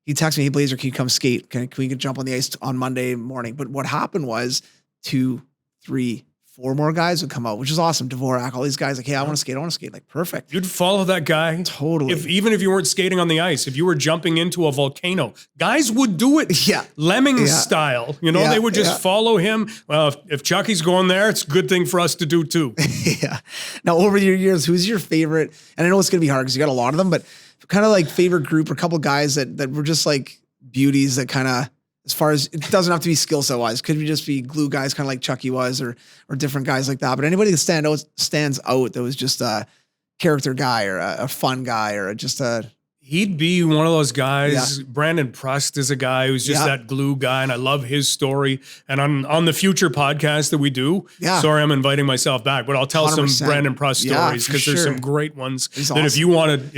he texted me, hey, Blazer, can you come skate? Can we jump on the ice on Monday morning? But what happened was 2, 3, 4 more guys would come out, which is awesome. Dvorak, all these guys like, hey, I want to skate. Like, perfect. You'd follow that guy. Totally. Even if you weren't skating on the ice, if you were jumping into a volcano, guys would do it. Yeah. Lemming style. They would just follow him. Well, if Chucky's going there, it's a good thing for us to do too. Yeah. Now, over your years, who's your favorite? And I know it's going to be hard because you got a lot of them, but kind of like favorite group or couple guys that were just like beauties that kind of, as far as it doesn't have to be skill set wise, could just be glue guys, kind of like Chucky was, or different guys like that. But anybody that stands out that was just a character guy or a fun guy or just a. He'd be one of those guys. Brandon Prust is a guy who's just that glue guy, and I love his story. And on the future podcast that we do, sorry I'm inviting myself back, but I'll tell 100%. Some Brandon Prust stories because there's some great ones that awesome. if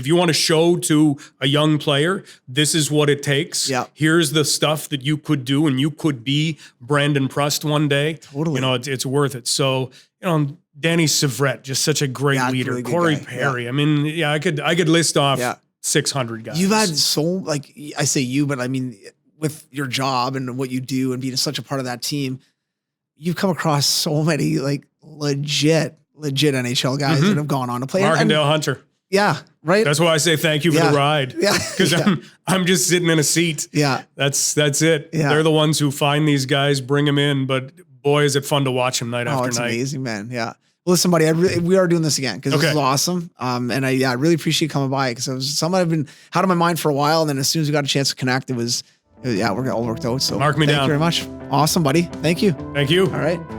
you want to show to a young player, this is what it takes. Yeah. Here's the stuff that you could do, and you could be Brandon Prust one day. Totally. It's worth it. So, Danny Savret, just such a great leader. Really Corey Perry. Yeah. I mean, I could list off 600 guys. You've had I say you, but I mean, with your job and what you do and being such a part of that team, you've come across so many like legit NHL guys that have gone on to play. Markendale Hunter. Yeah. Right. That's why I say thank you for the ride. Yeah. Because I'm just sitting in a seat. Yeah. That's it. Yeah. They're the ones who find these guys, bring them in, but boy, is it fun to watch them night after night. It's amazing, man. Yeah. Well, listen, buddy, we are doing this again because this is awesome. And I really appreciate you coming by because it was something I've been had on my mind for a while. And then as soon as we got a chance to connect, we're all worked out. So mark me down. Thank you very much. Awesome, buddy. Thank you. Thank you. All right.